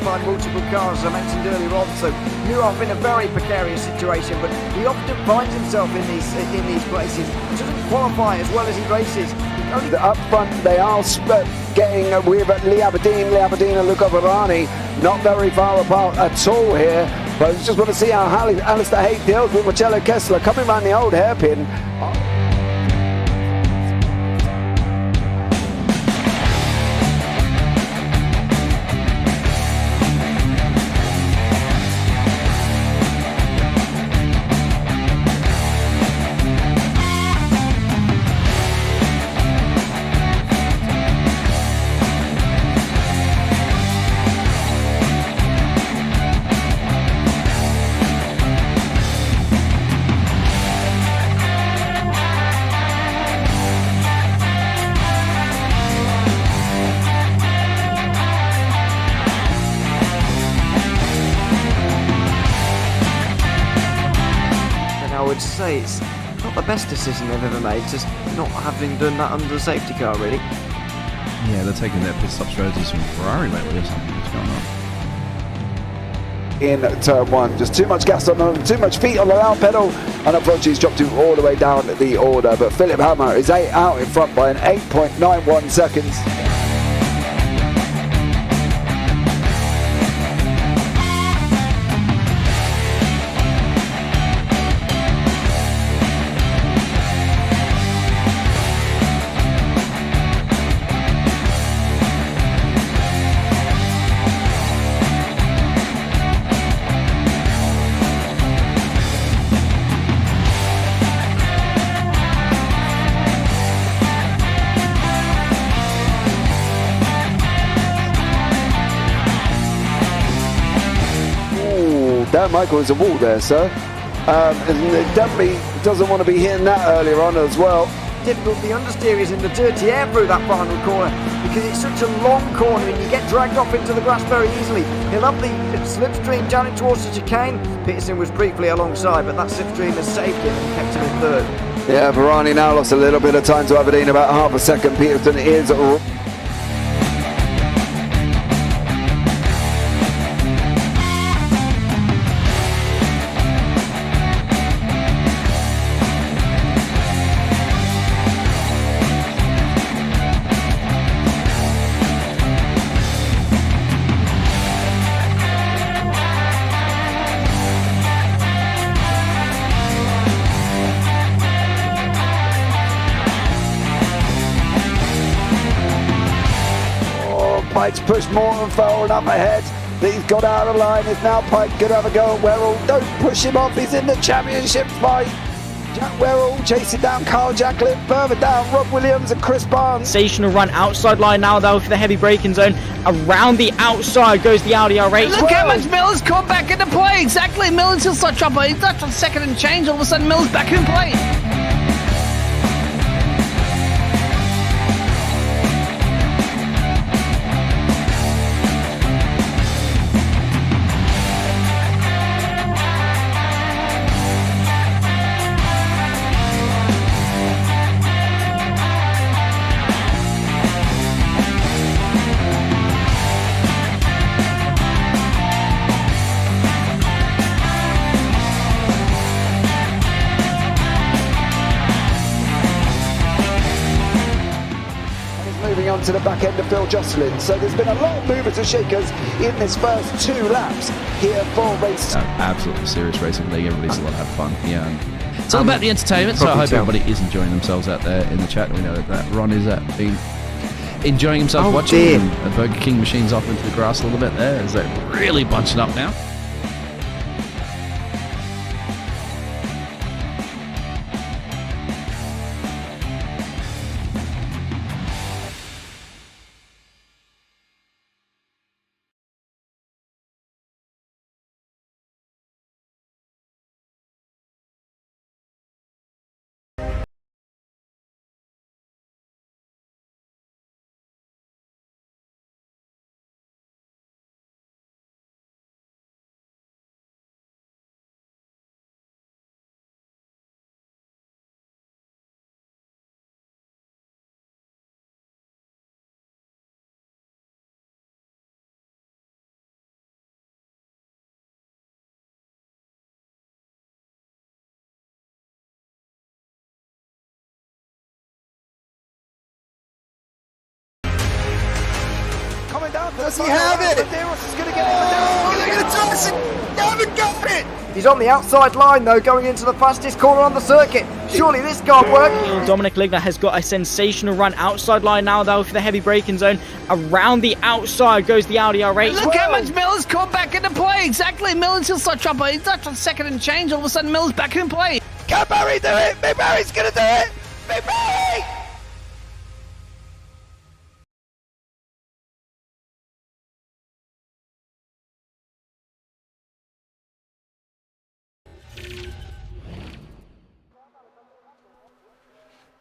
by multiple cars, as I mentioned earlier on, so Nuoff in a very precarious situation, but he often finds himself in these places. He doesn't qualify as well as he races. Up front, they are getting with Lee Aberdeen and Luca Varani, not very far apart at all here. But I just want to see how Alistair Haight deals with Marcello Kessler coming around the old hairpin. I would say it's not the best decision they've ever made, just not having done that under the safety car, really. Yeah, they're taking their pit stop strategies from Ferrari lately or something. What's going on? In turn one, just too much gas on them, too much feet on the down pedal, and unfortunately he's dropped him all the way down the order. But Philip Hammer is out in front by an 8.91 seconds. Dan Michael is a wall there, sir. And definitely doesn't want to be hitting that earlier on as well. Difficult, the understeer is in the dirty air through that final corner because it's such a long corner and you get dragged off into the grass very easily. He'll have the slipstream down in towards the chicane. Peterson was briefly alongside, but that slipstream has saved him and kept him in third. Yeah, Varani now lost a little bit of time to Aberdeen, about half a second. Peterson is Pike's pushed Morton forward up ahead. He's got out of line. It's now Pike going to have a go at Werrell. Don't push him off. He's in the championship fight. Jack Werrell chasing down Carl Jacklin. Further down, Rob Williams and Chris Barnes. Sensational run outside line now though for the heavy braking zone. Around the outside goes the Audi R8. Look how much Miller's come back into play. Exactly. Miller's still such trouble. He's left on second and change. All of a sudden Miller's back in play. Moving on to the back end of Phil Jocelyn. So there's been a lot of movers and shakers in this first 2 laps here for race. Absolutely serious racing league. Everybody's allowed to have fun. Yeah. It's all about the entertainment, so I hope everybody is enjoying themselves out there in the chat. We know that Ron is been enjoying himself watching the Burger King machines off into the grass a little bit there as they're really bunching up now. Does he have it? Medeiros is going to get it. Oh, they're going to toss it. They haven't got it. He's on the outside line though, going into the fastest corner on the circuit. Surely this can't work. Dominic Ligner has got a sensational run outside line now though for the heavy braking zone. Around the outside goes the Audi R8. Look how much Miller's caught back into play. Exactly. Miller's still such trouble. He's not on second and change. All of a sudden, Miller's back in play. Can Barry do it? Big Barry's going to do it. Big Barry.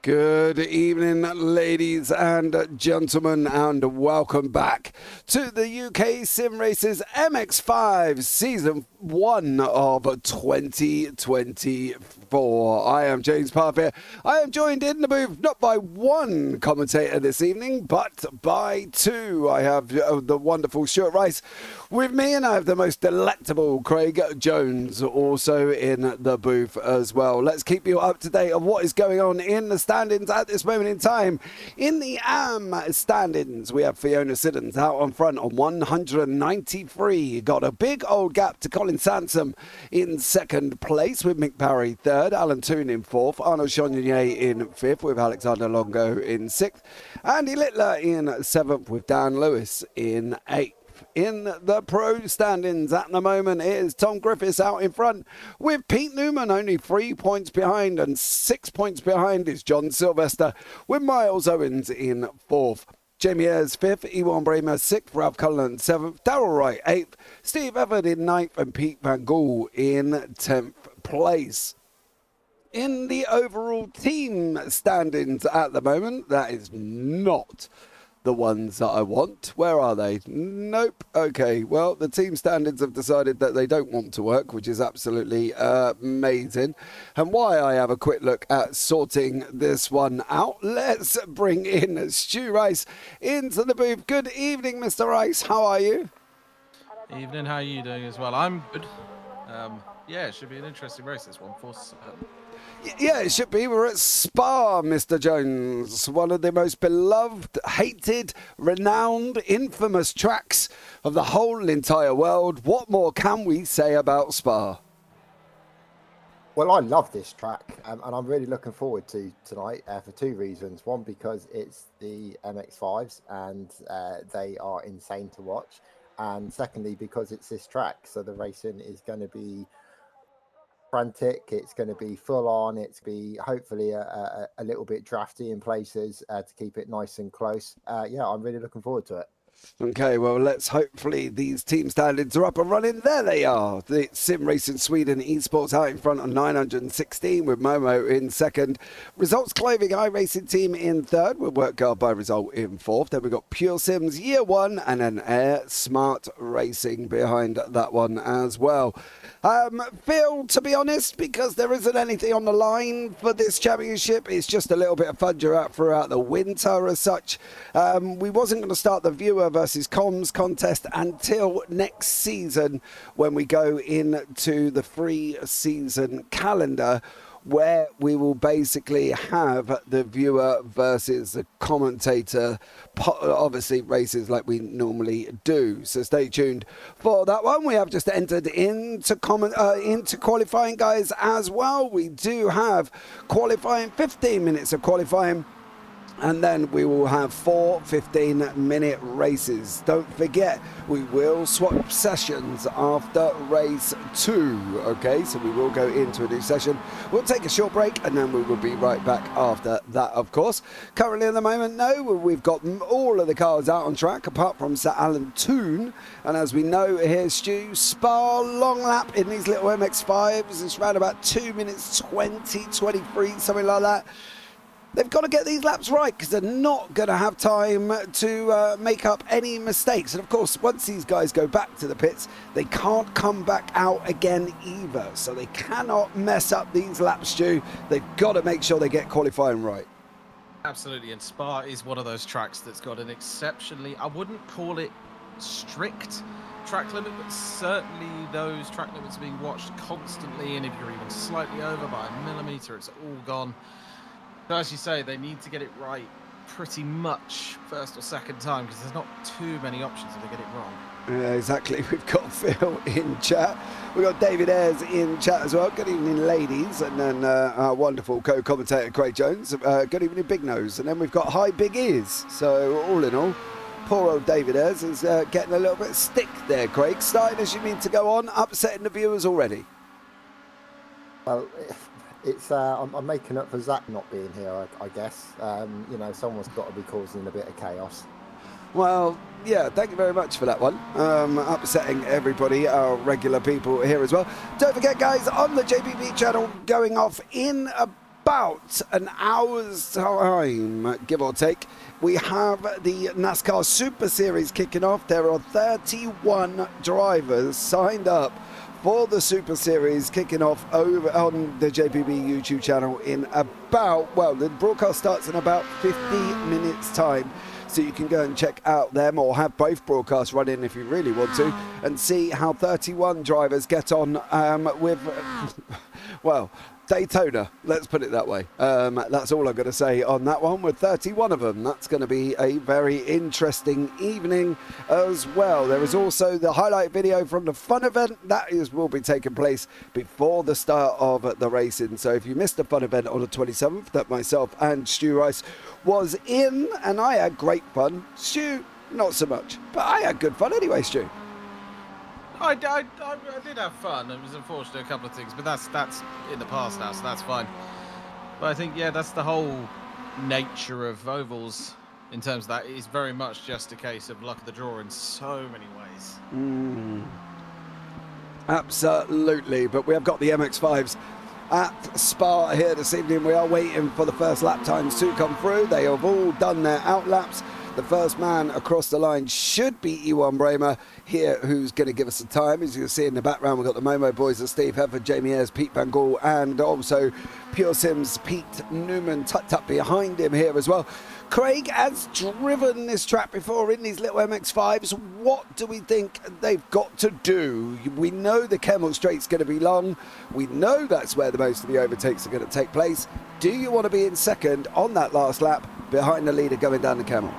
Good evening, ladies and gentlemen, and welcome back to the UkSimracers MX5 Season 1 of 2024. I am James Parfitt. I am joined in the booth not by one commentator this evening, but by two. I have the wonderful Stewart Rice with me, and I have the most delectable Craig Jones also in the booth as well. Let's keep you up to date on what is going on in the standings at this moment in time. In the AM standings, we have Fiona Siddons out on front on 193. Got a big old gap to Colin Sansom in second place, with Mick Parry third, Alan Toon in fourth, Arnaud Chonier in fifth, with Alexander Longo in sixth, Andy Littler in seventh, with Dan Lewis in eighth. In the pro standings at the moment, it is Tom Griffiths out in front, with Pete Newman only 3 points behind, and 6 points behind is John Sylvester, with Miles Owens in fourth. Jamie Ayres fifth, Ewan Bramer sixth, Ralph Cullen seventh, Darrell Wright eighth, Steve Everett in ninth, and Pete Van Gool in 10th place. In the overall team standings at the moment, that is not the ones that I want. Where are they? Nope. Okay, well, the team standards have decided that they don't want to work, which is absolutely amazing. And why I have a quick look at sorting this one out, let's bring in Stu Rice into the booth. Good evening, Mr. Rice. How are you? Evening. How are you doing as well? I'm good. Yeah, it should be an interesting race, this one, for certain. Yeah, it should be. We're at Spa, Mr. Jones, one of the most beloved, hated, renowned, infamous tracks of the whole entire world. What more can we say about Spa? Well, I love this track, and I'm really looking forward to tonight for two reasons. One, because it's the MX5s, and they are insane to watch. And secondly, because it's this track, so the racing is going to be frantic, it's going to be full on, it's going to be hopefully a little bit drafty in places to keep it nice and close. Yeah, I'm really looking forward to it. Okay, well, let's hopefully these team standards are up and running. There they are. The Sim Racing Sweden Esports out in front on 916, with Momo in second. Results Clothing iRacing Team in third, with Workguard by Result in fourth. Then we've got Pure Sims Year 1 and then Air Smart Racing behind that one as well. Phil, to be honest, because there isn't anything on the line for this championship, it's just a little bit of fun throughout the winter as such. We wasn't going to start the viewer versus comms contest until next season, when we go into the free season calendar, where we will basically have the viewer versus the commentator, obviously races like we normally do. So stay tuned for that one. We have just entered into qualifying, guys, as well. We do have qualifying, 15 minutes of qualifying, and then we will have 4 15-minute races. Don't forget, we will swap sessions after race 2. Okay, so we will go into a new session. We'll take a short break, and then we will be right back after that, of course. Currently at the moment, no, we've got all of the cars out on track, apart from Sir Alan Toon. And as we know here, Stu, Spa long lap in these little MX5s. It's around about 2 minutes 20, 23, something like that. They've got to get these laps right, because they're not going to have time to make up any mistakes. And of course, once these guys go back to the pits, they can't come back out again either. So they cannot mess up these laps, Stu. They've got to make sure they get qualifying right. Absolutely, and Spa is one of those tracks that's got an exceptionally, I wouldn't call it strict track limit, but certainly those track limits are being watched constantly, and if you're even slightly over by a millimetre, it's all gone. So as you say, they need to get it right pretty much first or second time because there's not too many options if they get it wrong. Exactly. We've got Phil in chat. We've got David Ayres in chat as well. Good evening, ladies. And then our wonderful co-commentator, Craig Jones. Good evening, Big Nose. And then we've got High Big Ears. So all in all, poor old David Ayres is getting a little bit of stick there, Craig. Starting as you mean to go on, upsetting the viewers already. Well, it's I'm making up for Zach not being here, I guess. You know, someone's got to be causing a bit of chaos. Well, yeah, thank you very much for that one. Upsetting everybody, our regular people here as well. Don't forget, guys, on the JPB channel, going off in about an hour's time, give or take, we have the NASCAR Super Series kicking off. There are 31 drivers signed up for the Super Series kicking off over on the JPB YouTube channel in about, well, the broadcast starts in about 50 minutes time. So you can go and check out them or have both broadcasts running if you really want to and see how 31 drivers get on with, well, Daytona, let's put it that way. That's all I'm going to say on that one with 31 of them. That's going to be a very interesting evening as well. There is also the highlight video from the fun event that will be taking place before the start of the racing. So if you missed the fun event on the 27th that myself and Stu Rice was in, and I had great fun. Stu, not so much, but I had good fun anyway, Stu. I did have fun. It was unfortunate a couple of things, but that's in the past now, so that's fine. But I think, yeah, that's the whole nature of ovals in terms of that. It is very much just a case of luck of the draw in so many ways. Absolutely, but we have got the MX5s at Spa here this evening. We are waiting for the first lap times to come through. They have all done their outlaps. The first man across the line should be Ewan Bramer here, who's going to give us the time. As you can see in the background, we've got the Momo boys of Steve Hefford, Jamie Ayres, Pete Van Gaal, and also Pure Sims, Pete Newman tucked up behind him here as well. Craig has driven this track before in these little MX5s. What do we think they've got to do? We know the Kemmel Straight's going to be long. We know that's where the most of the overtakes are going to take place. Do you want to be in second on that last lap behind the leader going down the Kemmel?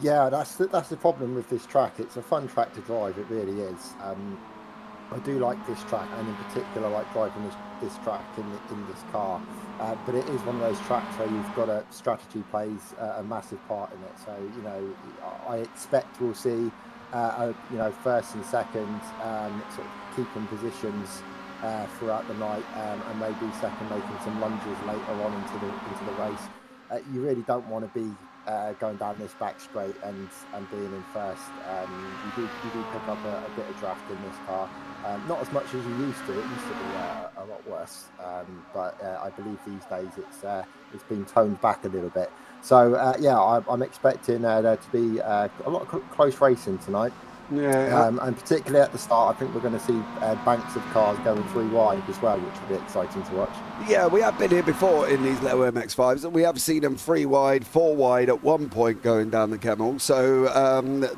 Yeah, that's the problem with this track. It's a fun track to drive, it really is. I do like this track, and in particular like driving this track in this car. But it is one of those tracks where you've got a strategy plays a massive part in it. So, you know, I expect we'll see, you know, first and second sort of keeping positions throughout the night, and maybe second making some lunges later on into the race. You really don't want to be going down this back straight and being in first. You do pick up a bit of draft in this car. Not as much as you used to. It used to be a lot worse. But I believe these days it's been toned back a little bit. So yeah, I'm expecting there to be a lot of close racing tonight. Yeah. And particularly at the start, I think we're going to see banks of cars going 3 wide as well, which will be exciting to watch. Yeah, we have been here before in these little MX5s, and we have seen them 3 wide, 4 wide at one point going down the Kemmel. So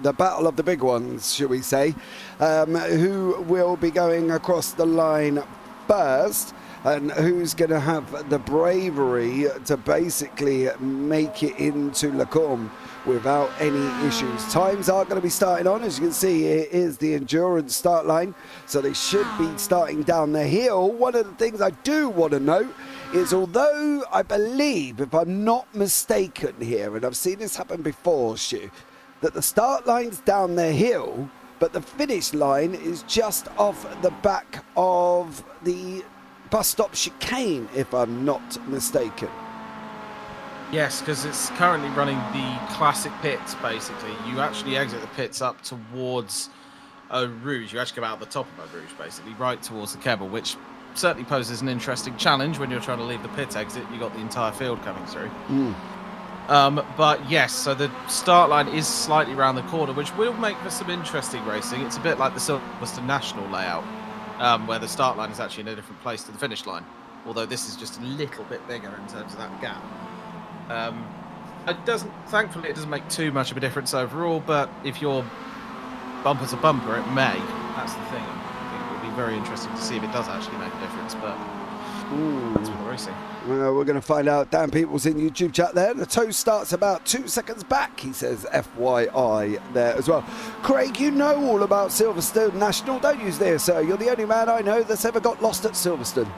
the battle of the big ones, shall we say, who will be going across the line first, and who's going to have the bravery to basically make it into Le Corne without any issues. Times are going to be starting on. As you can see, here is the endurance start line, so they should be starting down the hill. One of the things I do want to note is, although I believe, if I'm not mistaken here, and I've seen this happen before, Stu, that the start line's down the hill, but the finish line is just off the back of the bus stop chicane, if I'm not mistaken. Yes, because it's currently running the classic pits, basically. You actually exit the pits up towards Eau Rouge. You actually come out the top of Eau Rouge, basically, right towards the Kemmel, which certainly poses an interesting challenge when you're trying to leave the pit exit. You've got the entire field coming through. But yes, so the start line is slightly around the corner, which will make for some interesting racing. It's a bit like the Silverstone National layout, where the start line is actually in a different place to the finish line, although this is just a little bit bigger in terms of that gap. Thankfully, it doesn't make too much of a difference overall, but if you're bumper to bumper, it may. That's the thing. I think it will be very interesting to see if it does actually make a difference. But That's more racing. Well, we're going to find out. Dan Peoples in YouTube chat there. The toe starts about 2 seconds back, he says, FYI there as well. Craig, you know all about Silverstone National, don't you, dear sir? You're the only man I know that's ever got lost at Silverstone.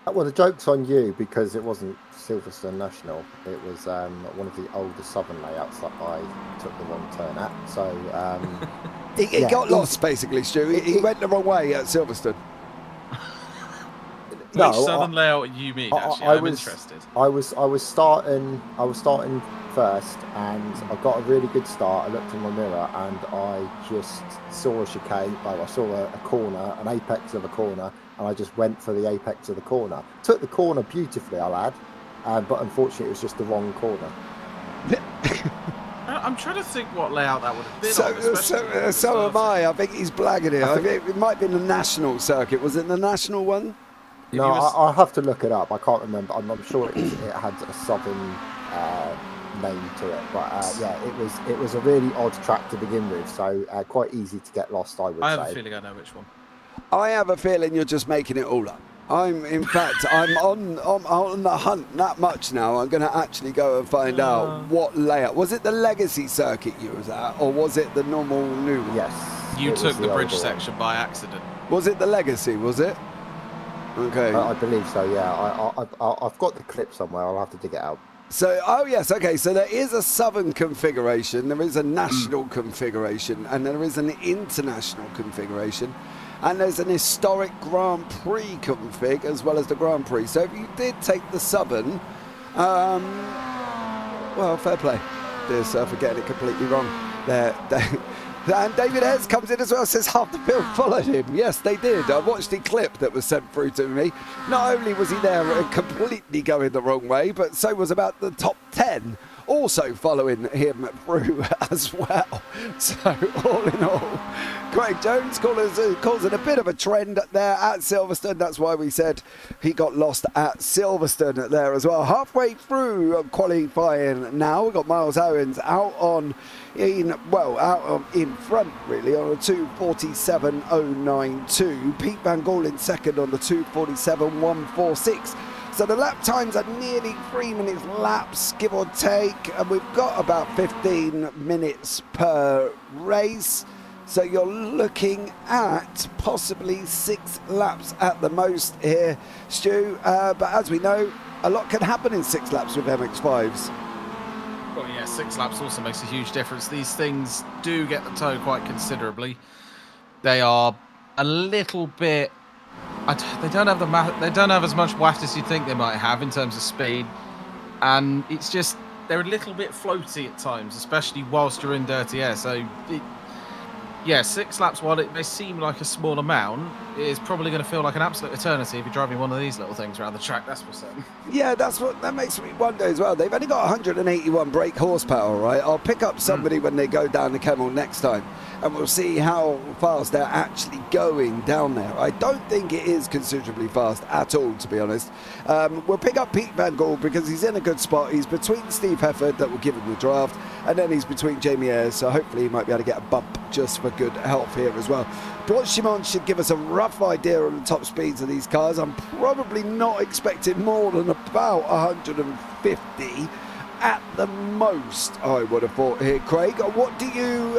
Well, the joke's on you because it wasn't Silverstone National. It was one of the older southern layouts that I took the wrong turn at. So he got lost, basically, Stu. He went the wrong way at Silverstone. Which southern layout you mean? Actually, I'm interested. I was starting first, and I got a really good start. I looked in my mirror, and I just saw a chicane. I saw a corner, an apex of a corner, and I just went for the apex of the corner. Took the corner beautifully, I'll add, but unfortunately, it was just the wrong corner. I'm trying to think what layout that would have been. So am I. I think he's blagging it. It might be the national circuit. Was it the national one? No, I'll have to look it up. I can't remember. I'm sure it had a southern name to it, but it was a really odd track to begin with, so quite easy to get lost. I have a feeling I know which one. I have a feeling you're just making it all up. I'm on the hunt that much now. I'm going to actually go and find out what layout. Was it the Legacy circuit you was at, or was it the normal new one? Yes. You took the bridge section by accident. Was it the Legacy? Was it? Okay. I believe so, yeah. I've got the clip somewhere. I'll have to dig it out. So, oh yes, okay. So there is a southern configuration, there is a national configuration, and there is an international configuration, and there's an historic Grand Prix config as well as the Grand Prix. So if you did take the southern, well, fair play, dear sir, for getting it completely wrong. And David Hez comes in as well, says half the field followed him. Yes, they did. I watched the clip that was sent through to me. Not only was he there completely going the wrong way, but so was about the top 10 also following him through as well. So all in all, Craig Jones causing a bit of a trend there at Silverstone. That's why we said he got lost at Silverstone there as well. Halfway through qualifying now, we've got Miles Owens out in front really on a 2:47.092. Pete Van Gaal in second on the 2:47.146. So the lap times are nearly 3 minutes laps, give or take, and we've got about 15 minutes per race. So you're looking at possibly 6 laps at the most here, Stu. But as we know, a lot can happen in 6 laps with MX5s. Well, yeah, 6 laps also makes a huge difference. These things do get the toe quite considerably. They are a little bit. They don't have as much waft as you think they might have in terms of speed, and it's just they're a little bit floaty at times, especially whilst you're in dirty air. So, 6 laps, while it may seem like a small amount, it is probably going to feel like an absolute eternity if you're driving one of these little things around the track. That's for certain. Yeah, that makes me wonder as well. They've only got 181 brake horsepower, right? I'll pick up somebody when they go down the Kemmel next time, and we'll see how fast they're actually going down there. I don't think it is considerably fast at all, to be honest. We'll pick up Pete Van Gaal because he's in a good spot. He's between Steve Hefford, that will give him the draft, and then he's between Jamie Ayres, so hopefully he might be able to get a bump just for good health here as well. Blanchimont should give us a rough idea on the top speeds of these cars. I'm probably not expecting more than about 150 at the most, I would have thought here, Craig. What do you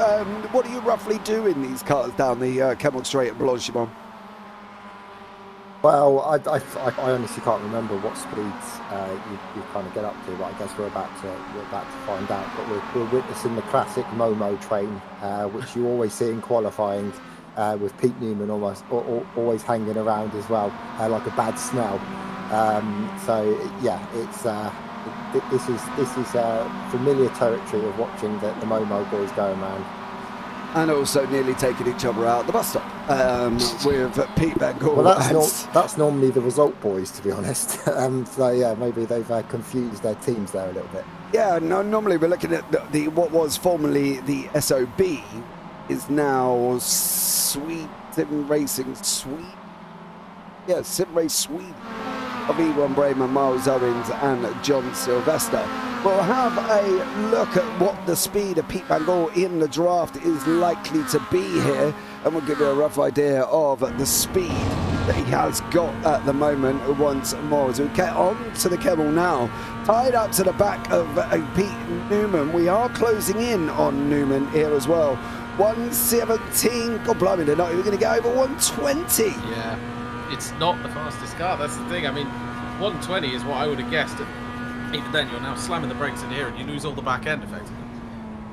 roughly do in these cars down the Kemmel Straight at Blanchimont? Well, I honestly can't remember what speeds you kind of get up to, but I guess we're about to find out. But we're witnessing the classic Momo train, which you always see in qualifying, with Pete Newman always hanging around as well, like a bad smell. So yeah, it's this is familiar territory of watching the Momo boys going around. And also nearly taking each other out at the bus stop with Pete Van Gaal. Well, that's normally the result boys, to be honest. So yeah, maybe they've confused their teams there a little bit. Yeah, no, normally we're looking at the what was formerly the SOB is now SimRacing Sweeney. Yeah, SimRace Sweeney of E1 Brayman, Miles Owens and John Sylvester. We'll have a look at what the speed of Pete Van Gaal in the draft is likely to be here, and we'll give you a rough idea of the speed that he has got at the moment once more. As we get on to the Kemmel now, tied up to the back of Pete Newman. We are closing in on Newman here as well. 117. God blimey, they're not even going to get over 120. Yeah, it's not the fastest car. That's the thing. I mean, 120 is what I would have guessed. And even then, you're now slamming the brakes in here and you lose all the back end effectively.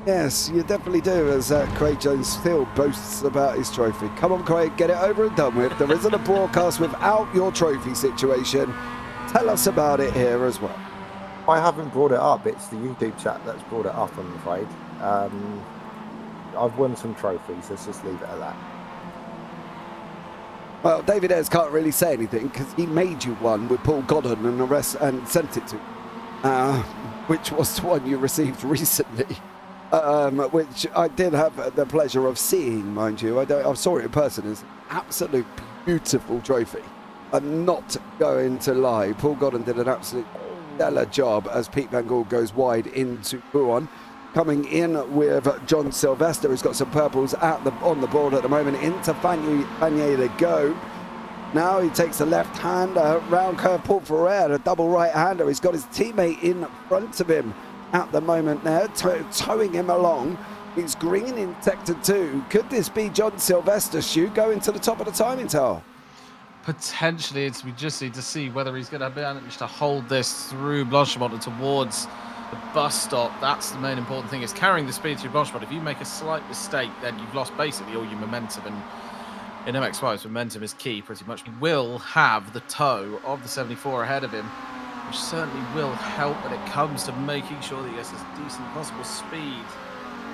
Yes, you definitely do, as Craig Jones still boasts about his trophy. Come on, Craig, get it over and done with. There isn't a broadcast without your trophy situation. Tell us about it here as well. I haven't brought it up. It's the YouTube chat that's brought it up, I'm afraid. I've won some trophies. Let's just leave it at that. Well, David Ayres can't really say anything because he made you one with Paul Godden and the rest and sent it to you, which was the one you received recently. Which I did have the pleasure of seeing, mind you. I saw it in person. It's an absolute beautiful trophy. I'm not going to lie. Paul Godden did an absolute stellar job as Pete Van Gaal goes wide into Buon. Coming in with John Sylvester, who's got some purples on the board at the moment. Into Fanier to go. Now he takes the left hand round curve. Paul Ferrer, a double right-hander. He's got his teammate in front of him at the moment there, towing him along. He's green in sector 2. Could this be John Sylvester's shoe going to the top of the timing tower? Potentially, we just need to see whether he's going to manage to hold this through Blanchimont and towards the bus stop. That's the main important thing, is carrying the speed through Blanchimont. If you make a slight mistake, then you've lost basically all your momentum, and in MX5's momentum is key pretty much. He will have the toe of the 74 ahead of him, which certainly will help when it comes to making sure that he gets as decent possible speed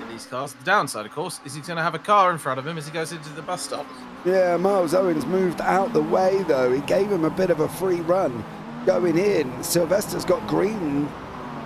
in these cars. The downside, of course, is he's going to have a car in front of him as he goes into the bus stop. Yeah, Miles Owens moved out the way, though. He gave him a bit of a free run going in. Sylvester's got green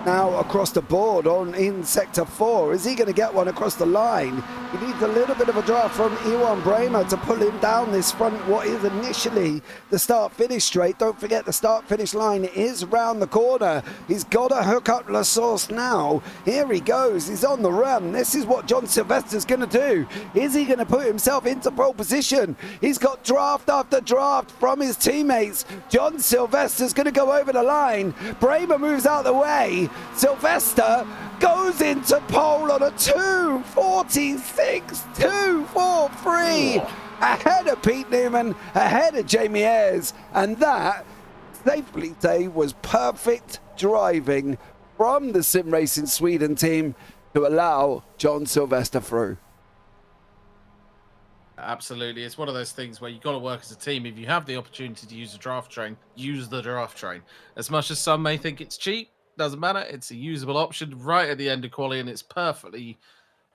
now across the board in sector 4. Is he going to get one across the line? He needs a little bit of a draft from Iwan Bremer to pull him down this front, what is initially the start-finish straight. Don't forget, the start-finish line is round the corner. He's got to hook up La Source now. Here he goes. He's on the run. This is what John Sylvester's going to do. Is he going to put himself into pole position? He's got draft after draft from his teammates. John Sylvester's going to go over the line. Bremer moves out the way. Sylvester goes into pole on a 2:46.243, ahead of Pete Newman, ahead of Jamie Ayres, and that, safely say, was perfect driving from the Sim Racing Sweden team to allow John Sylvester through. Absolutely. It's one of those things where you've got to work as a team. If you have the opportunity to use a draft train, use the draft train. As much as some may think it's cheap, doesn't matter. It's a usable option right at the end of quali, and it's perfectly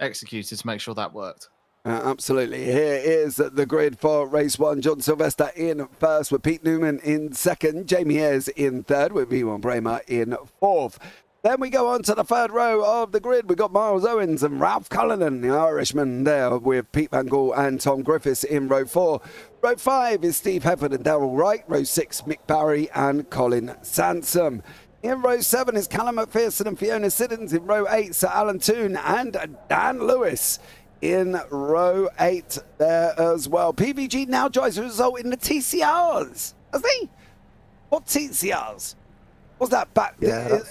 executed to make sure that worked. Absolutely. Here is the grid for race 1. John Sylvester in first with Pete Newman in second. Jamie Ayres in third with Iwan Bremer in fourth. Then we go on to the third row of the grid. We've got Miles Owens and Ralph Cullinan, the Irishman, there with Pete Van Gaal and Tom Griffiths in row 4. Row 5 is Steve Hefford and Darrell Wright. Row 6, Mick Barry and Colin Sansom. In row 7 is Callum McPherson and Fiona Siddons. In row 8, Sir Alan Toon and Dan Lewis in row 8 there as well. PVG now drives a result in the TCRs. Has he? What TCRs? What's that back? Yeah,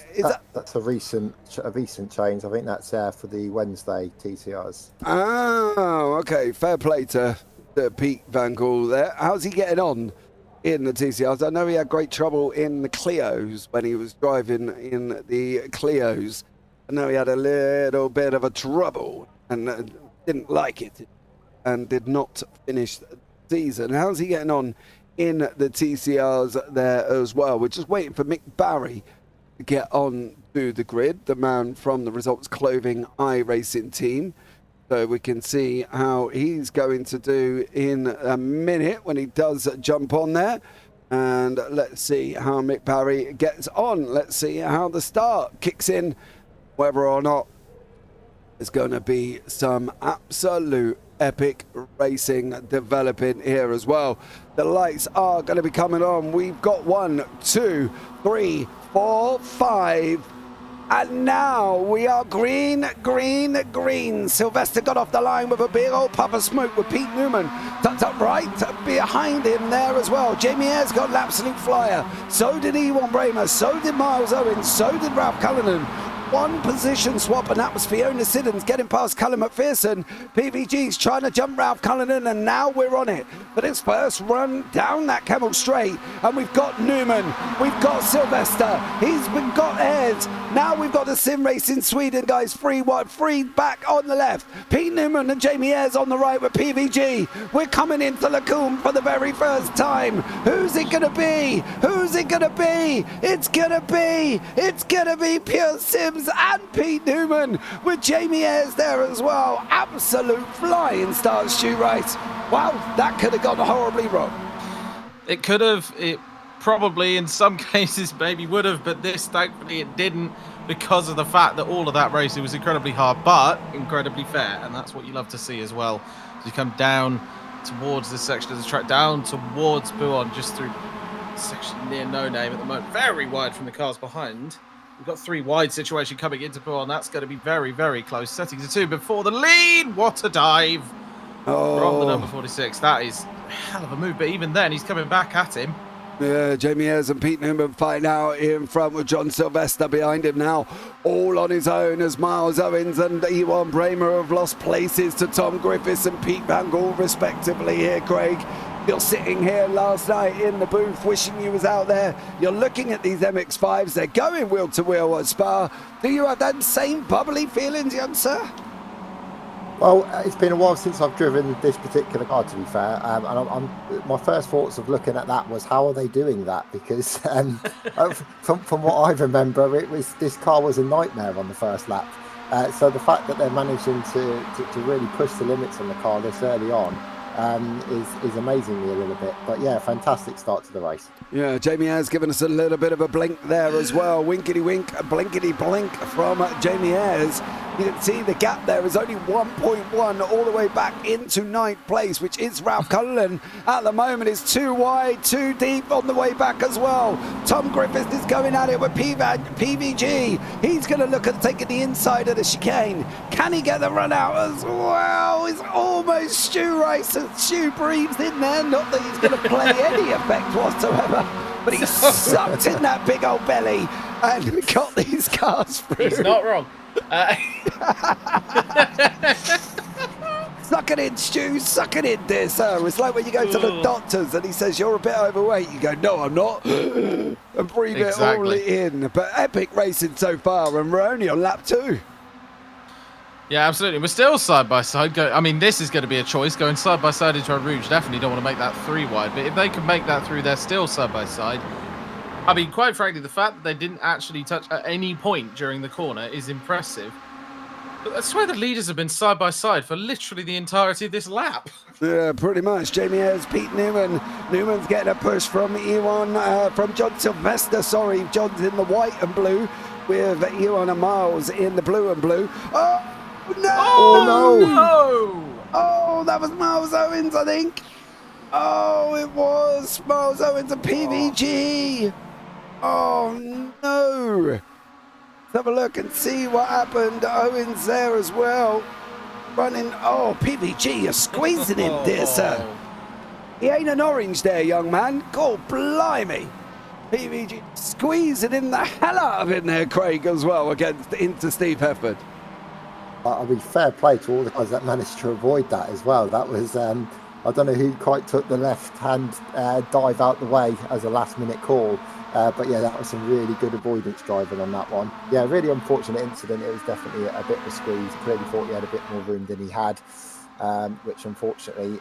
that's a recent change. I think that's for the Wednesday TCRs. Oh, okay. Fair play to Pete Van Gaal there. How's he getting on in the TCRs? I know he had great trouble in the Clios when he was driving in the Clios. I know he had a little bit of a trouble and didn't like it and did not finish the season. How's he getting on in the TCRs there as well? We're just waiting for Mick Barry to get on to the grid, the man from the Results Clothing iRacing team. So we can see how he's going to do in a minute when he does jump on there. And let's see how Mick Barry gets on. Let's see how the start kicks in, whether or not there's going to be some absolute epic racing developing here as well. The lights are going to be coming on. We've got 1, 2, 3, 4, 5. And now we are green, green, green. Sylvester got off the line with a big old puff of smoke with Pete Newman. Tucked up right behind him there as well. Jamie Ayres got an absolute flyer. So did Ewan Bramer. So did Miles Owens. So did Ralph Cullinan. One position swap, and that was Fiona Siddons getting past Callum McPherson. PVG's trying to jump Ralph Cullinan, and now we're on it. But his first run down that Camel Straight, and we've got Newman, we've got Sylvester, we've got Ayres. Now we've got the sim race in Sweden, guys. Free back on the left. Pete Newman and Jamie Ayres on the right with PVG. We're coming into Lacombe for the very first time. Who's it gonna be? Who's it gonna be? It's gonna be Pure Sims and Pete Newman with Jamie Ayres there as well. Absolute flying start, Stu Rice. Wow, that could have gone horribly wrong. It could have. It probably in some cases maybe would have, but this thankfully it didn't, because of the fact that all of that racing was incredibly hard but incredibly fair, and that's what you love to see as well. As you come down towards this section of the track, down towards Buon, just through section near No Name at the moment, very wide from the cars behind. We've got 3 wide situation coming into Buon. That's going to be very, very close. Setting to 2 before the lead. What a dive from the number 46. That is a hell of a move, but even then he's coming back at him. Yeah, Jamie Ayres and Pete Newman fighting out in front with John Sylvester behind him now, all on his own, as Miles Owens and Ewan Bramer have lost places to Tom Griffiths and Pete Van Gaal respectively here, Craig. You're sitting here last night in the booth wishing you was out there. You're looking at these MX5s. They're going wheel to wheel at Spa. Do you have that same bubbly feelings, young sir? Well, it's been a while since I've driven this particular car, to be fair. And my first thoughts of looking at that was, how are they doing that? Because from what I remember, this car was a nightmare on the first lap. So the fact that they're managing to really push the limits on the car this early on is amazing me a little bit. But yeah, fantastic start to the race. Yeah, Jamie Ayres given us a little bit of a blink there as well. Winkety wink, blinkety blink from Jamie Ayres. You can see the gap there is only 1.1 all the way back into 9th place, which is Ralph Cullinan. At the moment, it's too wide, too deep on the way back as well. Tom Griffiths is going at it with PVG. He's going to look at taking the inside of the chicane. Can he get the run out as well? It's almost Stu Rice. Stu breathes in there. Not that he's going to play any effect whatsoever, but he sucked in that big old belly and got these cars through. He's not wrong. Suck it in, Stu, suck it in, dear sir. It's like when you go to the doctors and he says you're a bit overweight, you go, no, I'm not, and breathe it all in. But epic racing so far, and we're only on lap 2. Yeah, absolutely. We're still side by side. I mean, this is going to be a choice. Going side by side into a Rouge, definitely don't want to make that 3 wide. But if they can make that through, they're still side by side. I mean, quite frankly, the fact that they didn't actually touch at any point during the corner is impressive. But I swear the leaders have been side by side for literally the entirety of this lap. Yeah, pretty much. Jamie Ayres, Pete Newman. Newman's getting a push from Ewan, from John Sylvester. Sorry, John's in the white and blue with Ewan and Miles in the blue and blue. Oh, no! Oh, no! Oh, that was Miles Owens, I think. Oh, it was Miles Owens and PVG. Oh no! Let's have a look and see what happened. Owens there as well. Running. Oh, PVG, you're squeezing him, dear sir. He ain't an orange there, young man. God blimey. PVG squeezing in the hell out of him there, Craig, as well, into Steve Hefford. I mean, fair play to all the guys that managed to avoid that as well. That was, I don't know who quite took the left-hand dive out the way as a last-minute call. But yeah, that was some really good avoidance driving on that one. Yeah, really unfortunate incident. It was definitely a bit of a squeeze. Clearly thought he had a bit more room than he had, which unfortunately,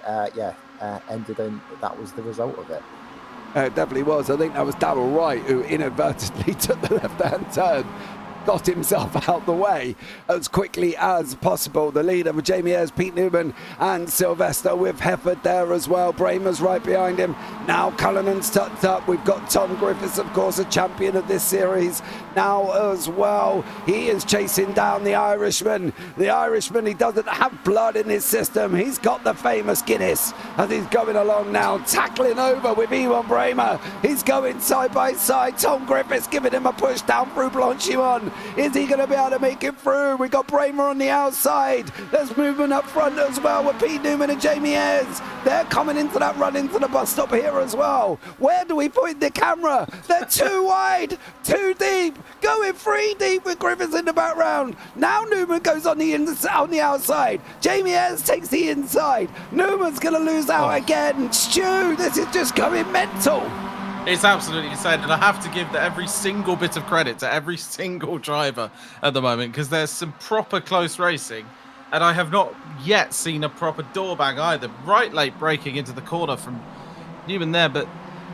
ended in that was the result of it. It definitely was. I think that was Darryl Wright who inadvertently took the left-hand turn, got himself out the way as quickly as possible. The leader with Jamie Ayres, Pete Newman and Sylvester with Hefford there as well. Bramer's right behind him. Now Cullinan's tucked up. We've got Tom Griffiths, of course, a champion of this series now as well. He is chasing down the Irishman. The Irishman, he doesn't have blood in his system. He's got the famous Guinness as he's going along now, tackling over with Ewan Bramer. He's going side by side. Tom Griffiths giving him a push down through Blanchimon. Is he going to be able to make it through? We got Bramer on the outside. There's movement up front as well with Pete Newman and Jamie Ayres. They're coming into that run into the bus stop here as well. Where do we point the camera? They're too wide, too deep, going 3 deep with Griffiths in the background. Now Newman goes on the outside. Jamie Ayres takes the inside. Newman's going to lose out again. Stu, this is just going mental. It's absolutely insane, and I have to give every single bit of credit to every single driver at the moment, because there's some proper close racing, and I have not yet seen a proper door bang either. Right late braking into the corner from Newman there, but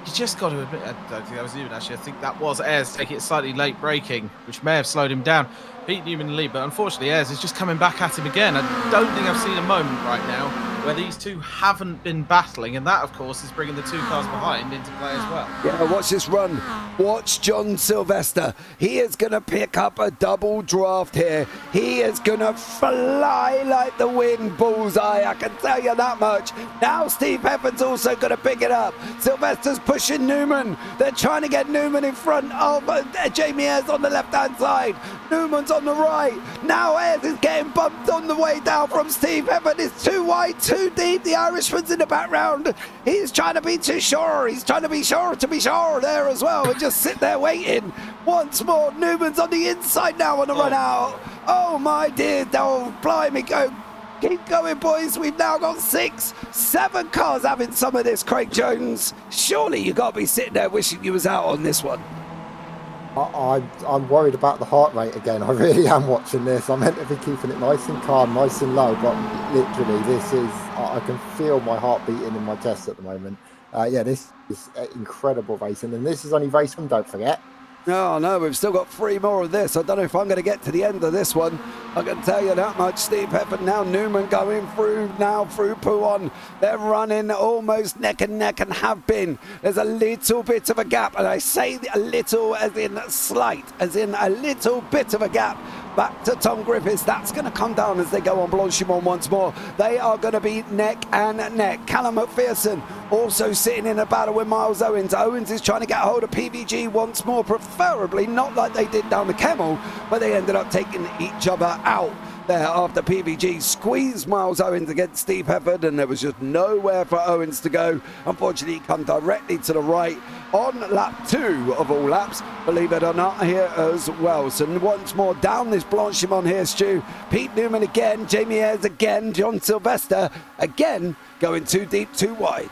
you just got to admit, I don't think that was Newman actually, I think that was Ayres taking it slightly late braking, which may have slowed him down. Pete Newman in the lead, but unfortunately Ayres is just coming back at him again. I don't think I've seen a moment right now where these two haven't been battling, and that of course is bringing the 2 cars behind into play as well. Yeah, watch this run. Watch John Sylvester. He is going to pick up a double draft here. He is going to fly like the wind, bullseye, I can tell you that much. Now Steve Heffern's also going to pick it up. Sylvester's pushing Newman. They're trying to get Newman in front of Jamie Ayres on the left-hand side. Newman's on the right. Now Ayres is getting bumped on the way down from Steve Heffern. It's too wide, too deep. The Irishman's in the background. He's trying to be too sure. He's trying to be sure there as well. And just sit there waiting. Once more, Newman's on the inside now on the run out. Oh my dear, oh blimey, go. Keep going, boys. We've now got 6, 7 cars having some of this, Craig Jones. Surely you got to be sitting there wishing you was out on this one. I'm worried about the heart rate again. I really am watching this. I'm meant to be keeping it nice and calm, nice and low, but literally this is, I can feel my heart beating in my chest at the moment. Yeah, this is incredible racing, and this is only race 1, don't forget. No, we've still got 3 more of this. I don't know if I'm going to get to the end of this one. I can tell you that much. Steve Heffern, now Newman going through Pouon. They're running almost neck and neck and have been. There's a little bit of a gap, and I say a little as in slight, as in a little bit of a gap. Back to Tom Griffiths. That's going to come down as they go on Blanchimont once more. They are going to be neck and neck. Callum McPherson also sitting in a battle with Miles Owens. Owens is trying to get a hold of PVG once more, preferably not like they did down the Kemmel, but they ended up taking each other out there after PVG squeezed Miles Owens against Steve Heffern, and there was just nowhere for Owens to go. Unfortunately, he come directly to the right on lap 2 of all laps, believe it or not, here as well. So once more down this Blanchimont here, Stu. Pete Newman again, Jamie Ayres again, John Sylvester again going too deep, too wide.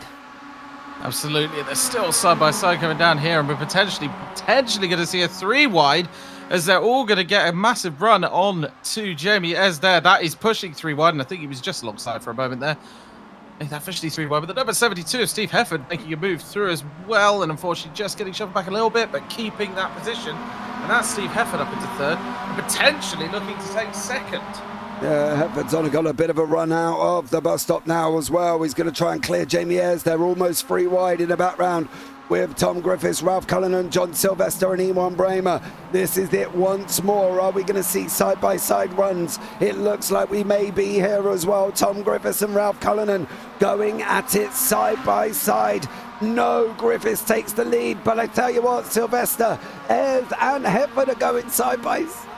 Absolutely, they're still side by side coming down here, and we're potentially going to see a 3 wide as they're all going to get a massive run on to Jamie Ayres there. That is pushing 3 wide, and I think he was just alongside for a moment there. He's officially 3 wide, but the number 72 of Steve Heffern making a move through as well, and unfortunately just getting shoved back a little bit, but keeping that position. And that's Steve Heffern up into 3rd, and potentially looking to take 2nd. Yeah, Heffern's only got a bit of a run out of the bus stop now as well. He's going to try and clear Jamie Ayres. They're almost 3 wide in the background with Tom Griffiths, Ralph Cullinan, John Sylvester and Ewan Bramer. This is it once more. Are we going to see side-by-side runs? It looks like we may be here as well. Tom Griffiths and Ralph Cullinan going at it side-by-side. No, Griffiths takes the lead, but I tell you what, Sylvester, Ayres and Heffern are going side-by-side.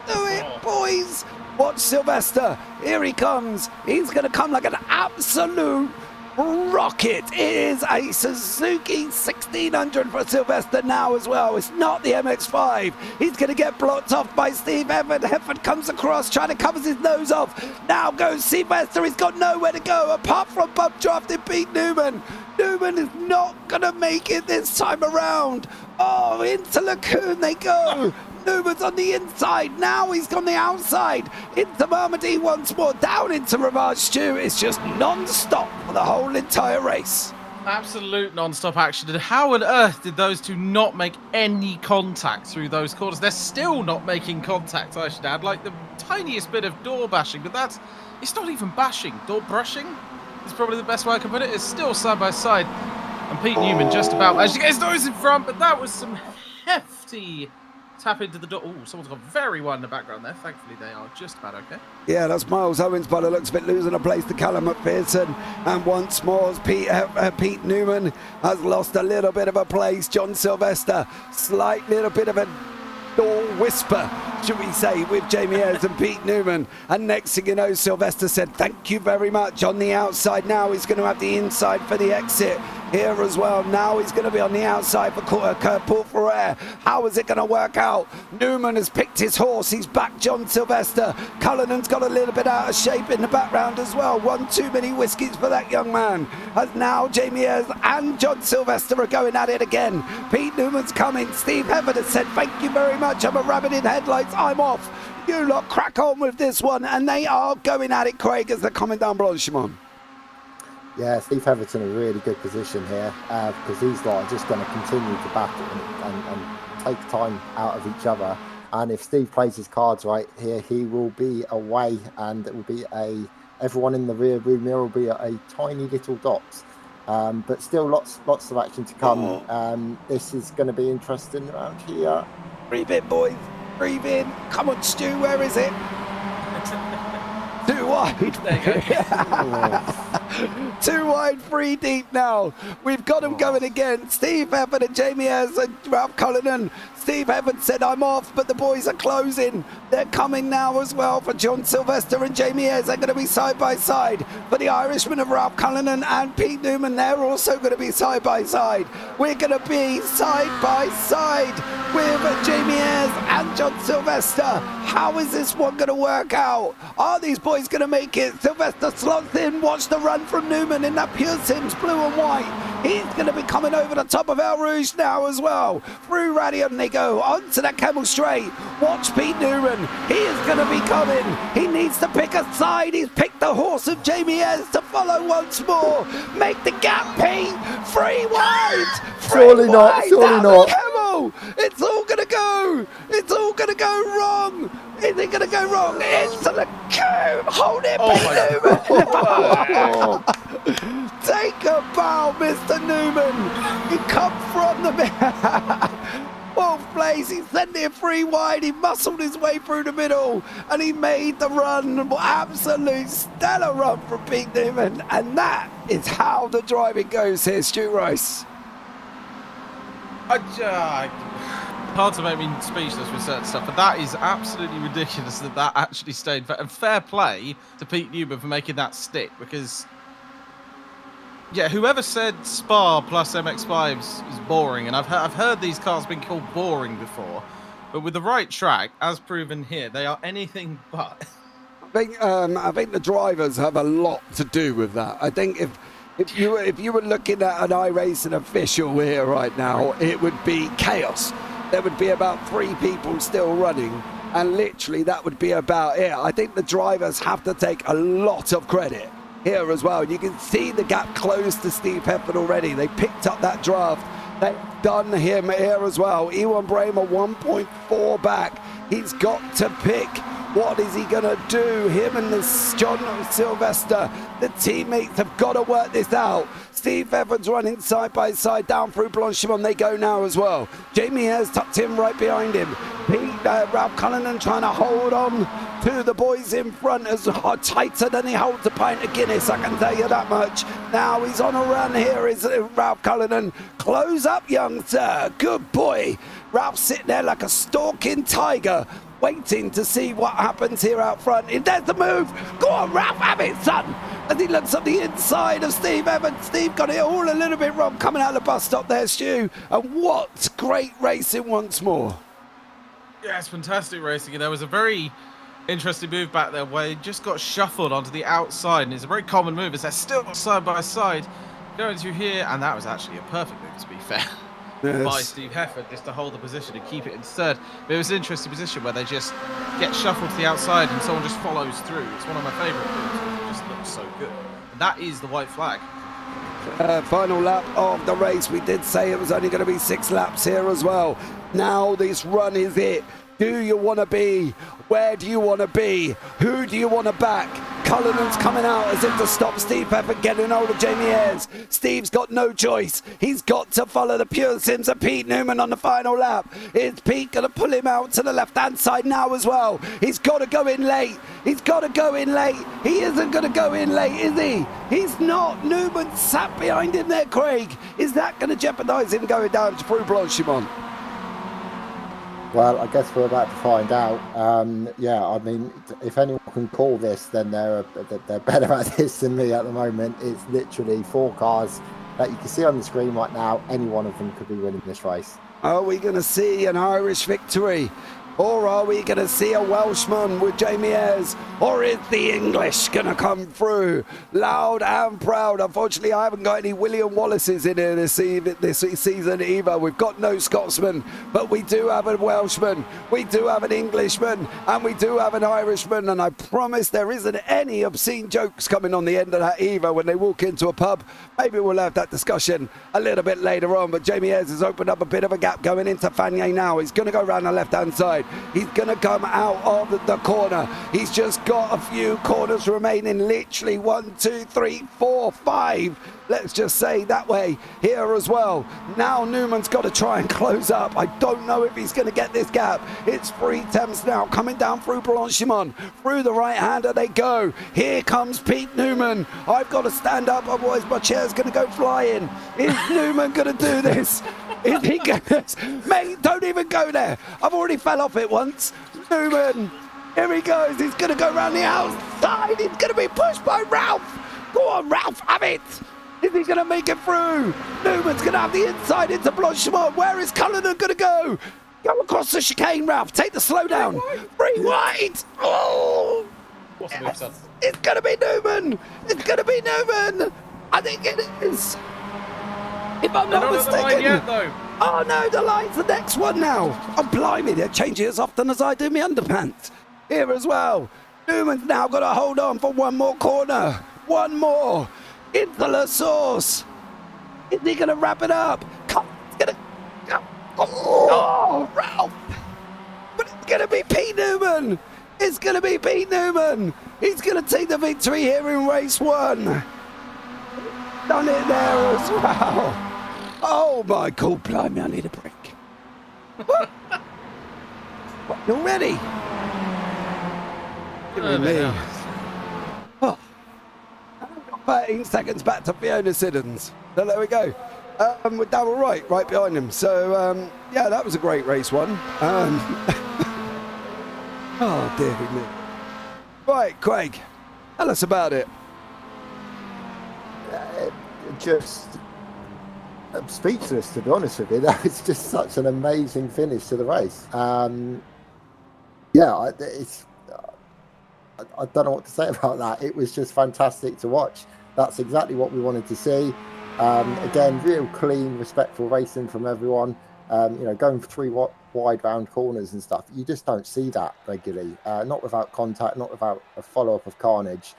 Do it, boys. Watch Sylvester. Here he comes. He's going to come like an absolute rocket. It is a Suzuki 1600 for Sylvester now as well. It's not the MX5. He's going to get blocked off by Steve Heffern. Heffern comes across, trying to cover his nose off. Now goes Sylvester. He's got nowhere to go apart from bump drafting Pete Newman. Newman is not going to make it this time around. Oh, into Lacoon they go. Newman's on the inside. Now he's on the outside. Into Marmaduke once more. Down into Rivage Stew. It's just non-stop for the whole entire race. Absolute non-stop action. And how on earth did those two not make any contact through those corners? They're still not making contact, I should add. Like the tiniest bit of door bashing, but it's not even bashing. Door brushing is probably the best way I can put it. It's still side by side. And Pete Newman just about managed to get his nose in front, but that was some hefty tap into the door. Oh, someone's got very wide in the background there. Thankfully, they are just about okay. Yeah, that's Miles Owens, but it looks a bit losing a place to Callum McPherson. And once more, Pete Newman has lost a little bit of a place. John Sylvester, slight little bit of a door whisper, should we say, with Jamie Ayres and Pete Newman. And next thing you know, Sylvester said, thank you very much. On the outside now, he's going to have the inside for the exit here as well. Now he's going to be on the outside for Port Ferrer. How is it going to work out? Newman has picked his horse. He's back John Sylvester. Cullinan's got a little bit out of shape in the background as well. One too many whiskies for that young man. As now Jamie Ayres and John Sylvester are going at it again. Pete Newman's coming. Steve Hefford has said, thank you very much. I'm a rabbit in headlights. I'm off. You lot crack on with this one. And they are going at it, Craig, as they're coming down Blanchimont. Yeah, Steve Heather's in a really good position here because these lot are just going to continue to battle and take time out of each other. And if Steve plays his cards right here, he will be away, and it will be everyone in the rear room mirror will be a tiny little dot. But still, lots of action to come. This is going to be interesting around here. Breathe in, boys. Breathe in. Come on, Stu. Where is it? Too wide. There you go. Too wide, 3 deep now. We've got them going again. Steve Hefford and Jamie Ayres and Ralph Cullinan. Steve Hefford said, I'm off, but the boys are closing. They're coming now as well for John Sylvester and Jamie Ayres. They're going to be side by side. For the Irishman of Ralph Cullinan and Pete Newman, they're also going to be side by side. We're going to be side by side with Jamie Ayres and John Sylvester. How is this one going to work out? Are these boys going to make it? Sylvester slots in. Watch the run from Newman in that Pure Sims blue and white. He's going to be coming over the top of El Rouge now as well. Through Radion they go onto that Camel Straight. Watch Pete Newman. He is going to be coming. He needs to pick a side. He's picked the horse of Jamie Ayres to follow once more. Make the gap, Pete. 3 wide. Surely not. Surely not. Camel. It's all going to go. It's all going to go wrong. Is it going to go wrong? Into the cube. Hold it, Pete Newman. Take a bow, Mr. Newman. You come from the 12th place. He sent it 3 wide. He muscled his way through the middle, and he made the run. Absolute stellar run from Pete Newman, and that is how the driving goes here, Stu Rice. Hard to make me speechless with certain stuff, but that is absolutely ridiculous that actually stayed. And fair play to Pete Newman for making that stick, because yeah, whoever said Spa plus MX5s is boring, and I've heard these cars been called boring before, but with the right track, as proven here, they are anything but. I think the drivers have a lot to do with that. I think if you were looking at an iRacing official here right now, it would be chaos. There would be about 3 people still running, and literally that would be about it. I think the drivers have to take a lot of credit here as well. You can see the gap close to Steve Hefford already. They picked up that draft. They've done him here as well. Ewan Bramer 1.4 back. He's got to pick. What is he going to do? Him and this John Sylvester, the teammates have got to work this out. Steve Evans running side by side down through Blanchimont. They go now as well. Jamie Ayres tucked in right behind him. Ralph Cullinan trying to hold on to the boys in front as tighter than he holds a pint of Guinness, I can tell you that much. Now he's on a run here, is Ralph Cullinan. Close up, young sir. Good boy. Ralph's sitting there like a stalking tiger, waiting to see what happens here out front. If there's the move, go on, Ralph, have it, son. As he looks at the inside of Steve Evans. Steve got it all a little bit wrong coming out of the bus stop there, Stu. And what great racing once more. Yeah, it's fantastic racing. And there was a very interesting move back there where he just got shuffled onto the outside. And it's a very common move as they're still side by side going through here. And that was actually a perfect move, to be fair. Yes. By Steve Hefford, just to hold the position and keep it in third. But it was an interesting position where they just get shuffled to the outside and someone just follows through. It's one of my favourite moves because it just looks so good. And that is the white flag. Final lap of the race. We did say it was only going to be 6 laps here as well. Now this run is it. Do you want to be? Where do you want to be? Who do you want to back? Cullinan's coming out as if to stop Steve Hefford getting hold of Jamie Ayres. Steve's got no choice. He's got to follow the Pure Sims of Pete Newman on the final lap. Is Pete going to pull him out to the left-hand side now as well? He's got to go in late. He's got to go in late. He isn't going to go in late, is he? He's not. Newman sat behind him there, Craig. Is that going to jeopardise him going down through Blanchimont? Well, I guess we're about to find out. Yeah, I mean, if anyone can call this, then they're better at this than me at the moment. It's literally 4 cars that you can see on the screen right now. Any one of them could be winning this race. Are we going to see an Irish victory? Or are we going to see a Welshman with Jamie Ayres? Or is the English going to come through loud and proud? Unfortunately, I haven't got any William Wallaces in here this season either. We've got no Scotsman, but we do have a Welshman, we do have an Englishman, and we do have an Irishman. And I promise there isn't any obscene jokes coming on the end of that either when they walk into a pub. Maybe we'll have that discussion a little bit later on. But Jamie Ayres has opened up a bit of a gap going into Fanier now. He's going to go around the left-hand side. He's going to come out of the corner. He's just got a few corners remaining. Literally 1, 2, 3, 4, 5. Let's just say that way here as well. Now Newman's got to try and close up. I don't know if he's going to get this gap. It's 3 attempts now coming down through Blanchimont. Through the right-hander they go. Here comes Pete Newman. I've got to stand up, otherwise my chair's going to go flying. Is Newman going to do this? Is he going to... Mate, don't even go there. I've already fell off it once. Newman, here he goes. He's going to go around the outside. He's going to be pushed by Ralph. Go on, Ralph, have it. Is he going to make it through? Newman's going to have the inside into Blanchimont. Where is Cullinan going to go? Go across the chicane, Ralph. Take the slowdown. Free wide. Oh, yes. It's going to be Newman. It's going to be Newman. I think it is. If I'm not mistaken. Line yet, though. Oh no, the line's the next one now. Oh blimey, they're changing as often as I do my underpants. Here as well. Newman's now got to hold on for one more corner. One more. Into La Source. Is he going to wrap it up? Come, it's going to... Oh, Ralph. But it's going to be Pete Newman. It's going to be Pete Newman. He's going to take the victory here in race 1. Done it there as well. Oh my God, blimey, I need a break. What? Already? Give me. Oh. 13 seconds back to Fiona Siddons. So there we go. With Darryl Wright right behind him. So, yeah, that was a great race 1. Oh, dear me. Right, Craig, tell us about it. I'm speechless, to be honest with you. That was just such an amazing finish to the race. Yeah, I don't know what to say about that. It was just fantastic to watch. That's exactly what we wanted to see. Again, real clean, respectful racing from everyone. You know, going for 3 wide round corners and stuff. You just don't see that regularly. Not without contact, not without a follow-up of carnage.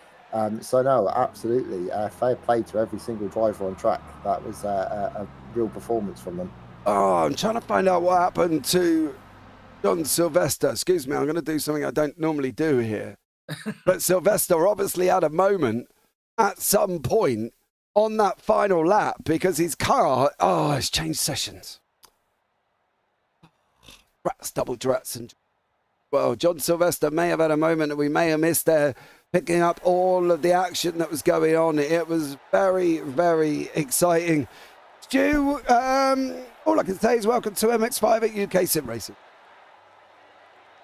So no, absolutely. Fair play to every single driver on track. That was a real performance from them. Oh, I'm trying to find out what happened to John Sylvester. Excuse me, I'm going to do something I don't normally do here. But Sylvester obviously had a moment at some point on that final lap because his car, has changed sessions. Rats, double drats. And well, John Sylvester may have had a moment that we may have missed there, picking up all of the action that was going on. It was very, very exciting. Stu, all I can say is welcome to MX5 at UkSimracers.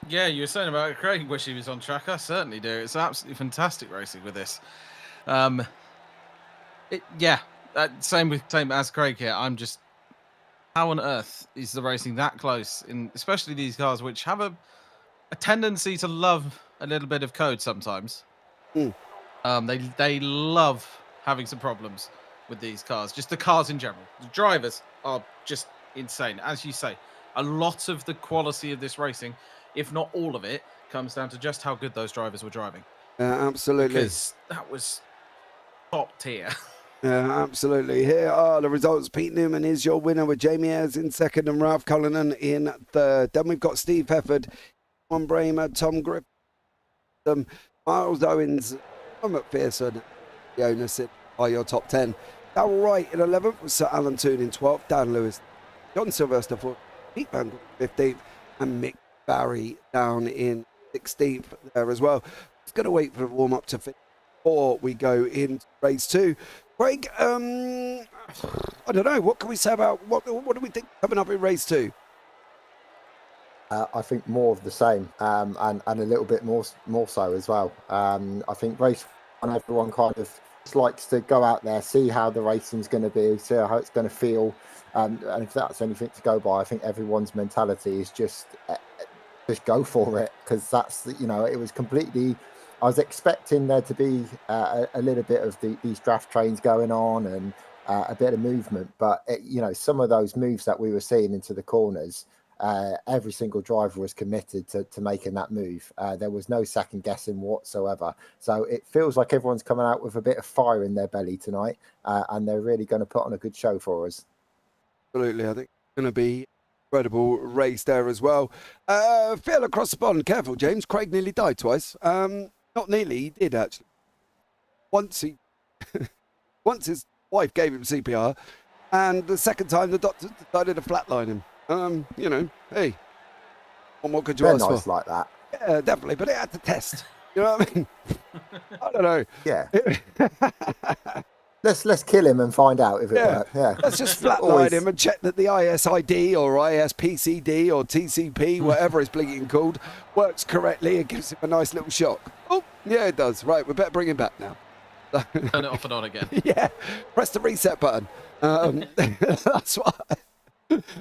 Yeah, you were saying about Craig, wish he was on track. I certainly do. It's absolutely fantastic racing with this. Same as Craig here. I'm just, how on earth is the racing that close? In especially these cars, which have a tendency to love a little bit of code sometimes. They love having some problems with these cars. Just the cars in general. The drivers are just insane. As you say, a lot of the quality of this racing, if not all of it, comes down to just how good those drivers were driving. Absolutely. Because that was top tier. Yeah, absolutely. Here are the results. Pete Newman is your winner with Jamie Ayres in second and Ralph Cullinan in third. Then we've got Steve Hefford, Tom Bramer, Tom Griffin, Miles Owens, Tom McPherson, the owners are your top 10. Darryl Wright in 11th with Sir Alan Toon in 12th, Dan Lewis, John Sylvester 4th, Pete Van 15th, and Mick Barry down in 16th there as well. Just going to wait for the warm-up to finish before we go into race 2. Craig, I don't know, what can we say about, what do we think coming up in race 2? I think more of the same, and a little bit more so as well. I think race one, everyone kind of just likes to go out there, see how the racing's going to be, see how it's going to feel, and if that's anything to go by, I think everyone's mentality is just go for it, because that's, you know, it was completely. I was expecting there to be a little bit of these draft trains going on and a bit of movement, but you know, some of those moves that we were seeing into the corners. Every single driver was committed to making that move. There was no second guessing whatsoever. So it feels like everyone's coming out with a bit of fire in their belly tonight, and they're really going to put on a good show for us. Absolutely, I think it's going to be incredible race there as well. Phil across the pond, careful, James. Craig nearly died twice. Not nearly, he did actually. Once once his wife gave him CPR, and the second time the doctor decided to flatline him. You know, hey, what more could you ask nice for? Like that. Yeah, definitely, but it had to test. You know what I mean? I don't know. Yeah. Let's kill him and find out if it works. Yeah. Let's just flatline him and check that the ISID or ISPCD or TCP, whatever it's blinking called, works correctly and gives him a nice little shock. Oh, yeah, it does. Right, we better bring him back now. Turn it off and on again. Yeah, press the reset button. That's why.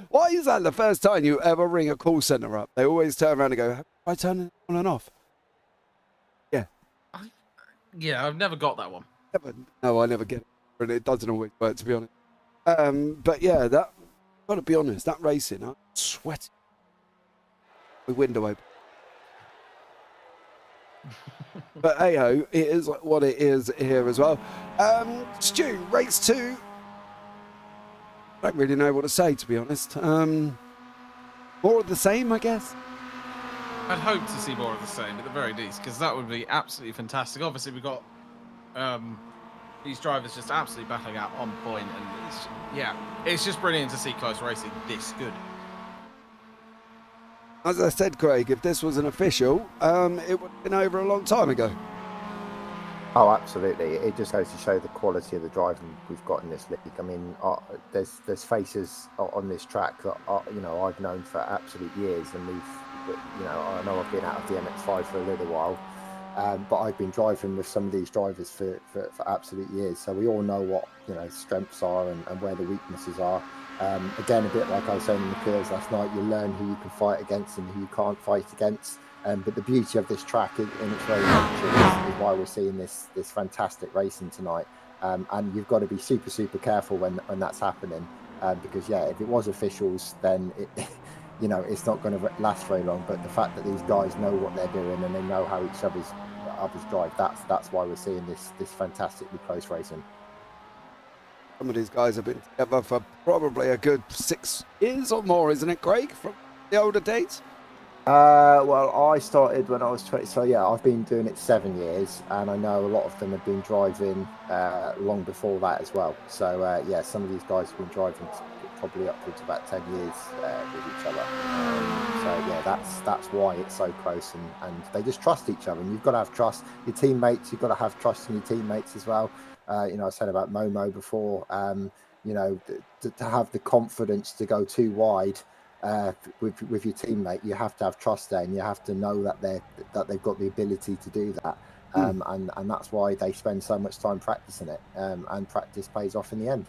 Why is that the first time you ever ring a call centre up? They always turn around and go, "Have I turned it on and off?" Yeah. Yeah, I've never got that one. No, I never get it. And it doesn't always work, to be honest. But yeah, that, got to be honest, that racing, I'm sweating. With window open. But hey-ho, it is what it is here as well. Stu, race 2. I don't really know what to say, to be honest. More of the same, I guess. I'd hope to see more of the same at the very least, because that would be absolutely fantastic. Obviously, we've got these drivers just absolutely battling out on point, and it's just brilliant to see close racing this good. As I said, Craig, if this was an official, it would have been over a long time ago. Oh, absolutely. It just goes to show the quality of the driving we've got in this league. I mean, there's faces on this track that you know, I've known for absolute years, and I know I've been out of the MX5 for a little while, but I've been driving with some of these drivers for absolute years. So we all know what, you know, strengths are and where the weaknesses are. Again, a bit like I was saying in the fields last night, you learn who you can fight against and who you can't fight against. But the beauty of this track in its very nature is why we're seeing this fantastic racing tonight. And you've got to be super, super careful when that's happening. Because, yeah, if it was officials, then you know, it's not going to last very long. But the fact that these guys know what they're doing and they know how each others drive, that's why we're seeing this fantastically close racing. Some of these guys have been together for probably a good 6 years or more, isn't it, Craig, from the older days? Well, I started when I was 20, so yeah, I've been doing it 7 years, and I know a lot of them have been driving long before that as well. So yeah, some of these guys have been driving probably upwards of about 10 years with each other. So yeah, that's why it's so close, and they just trust each other. And you've got to have trust your teammates. You've got to have trust in your teammates as well. You know, I said about Momo before. You know, to have the confidence to go too wide. With your teammate, you have to have trust there, and you have to know that they've got the ability to do that, and that's why they spend so much time practicing it, and practice pays off in the end.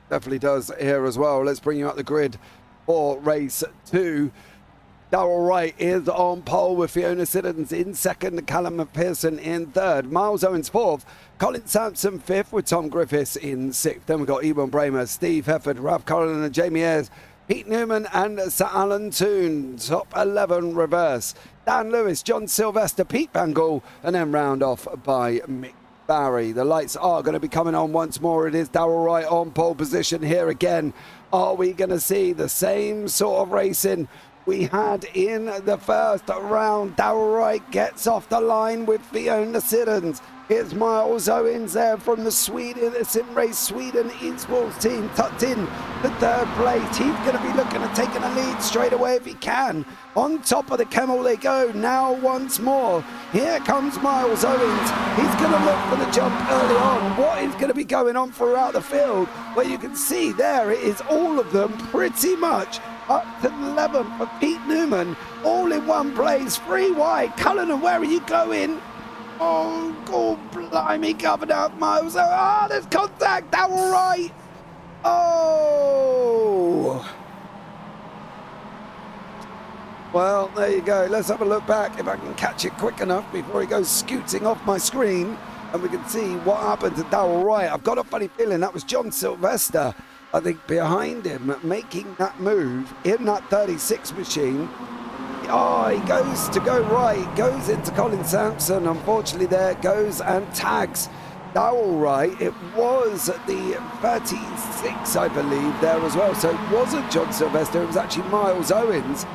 Definitely does here as well. Let's bring you up the grid for race 2. Darrell Wright is on pole with Fiona Siddons in second, Callum McPherson in third, Miles Owens fourth, Colin Sampson fifth with Tom Griffiths in sixth. Then we've got Ebon Bramer, Steve Hefford, Ralph Cullen and Jamie Ayres, Pete Newman and Sir Alan Toon. Top 11 reverse. Dan Lewis, John Sylvester, Pete Van Gaal, and then round off by Mick Barry. The lights are going to be coming on once more. It is Darrell Wright on pole position here again. Are we going to see the same sort of racing we had in the first round? Darrell Wright gets off the line with Fiona Siddons. Here's Miles Owens there from the SimRacers Sweden esports team, tucked in the 3rd place. He's going to be looking at taking a lead straight away if he can. On top of the Camel they go now once more. Here comes Miles Owens. He's going to look for the jump early on. What is going to be going on throughout the field? Well, you can see there it is, all of them pretty much up to 11 for Pete Newman. All in one place, 3 wide. Cullinan, where are you going? Oh, God, blimey, covered up, Miles. Ah, there's contact. That all right. Oh. Well, there you go. Let's have a look back if I can catch it quick enough before he goes scooting off my screen, and we can see what happened to Darrell Wright. I've got a funny feeling that was John Sylvester, I think, behind him, making that move in that 36 machine. Oh, he goes to go right, goes into Colin Sampson. Unfortunately, there goes and tags Darrell Wright. It was the 36, I believe, there as well. So it wasn't John Sylvester, it was actually Miles Owens.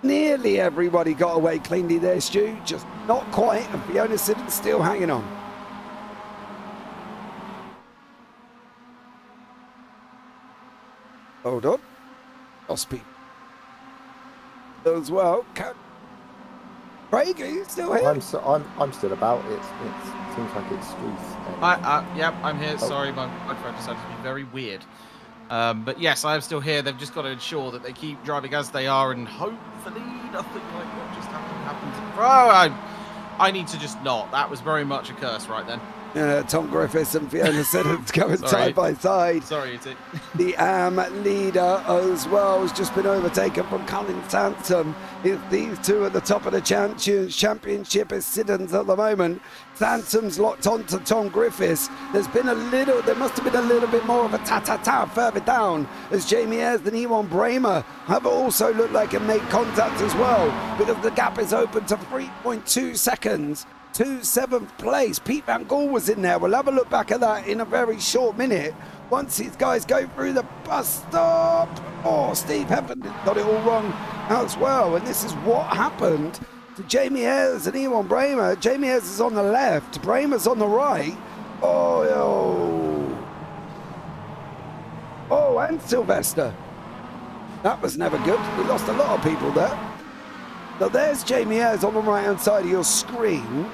Nearly everybody got away cleanly there, Stu. Just not quite, and Fiona Siddons still hanging on. Hold on. Lost people as well. Craig, are you still here? I'm still about. It seems like it's Stu's. Yep, I'm here. Sorry, my microphone decided to be very weird. But yes, I am still here. They've just got to ensure that they keep driving as they are, and hopefully nothing like what just happened happens. Oh, I need to just not. That was very much a curse right then. Tom Griffiths and Fiona Siddons going side by side. Sorry, it's it. The leader as well has just been overtaken from Colin Sampson. These two at the top of the championship is Siddons at the moment. Sampson's locked on to Tom Griffiths. There must have been a little bit more of a ta-ta-ta further down, as Jamie Ayres and Ewan Bramer have also looked like and made contact as well, because the gap is open to 3.2 seconds. To 7th place, Pete Van Gaal was in there. We'll have a look back at that in a very short minute. Once these guys go through the bus stop. Oh, Steve Heffern got it all wrong as well. And this is what happened to Jamie Ayres and Ewan Bramer. Jamie Ayres is on the left, Bramer's on the right. Oh, and Sylvester. That was never good. We lost a lot of people there. Now there's Jamie Ayres on the right hand side of your screen.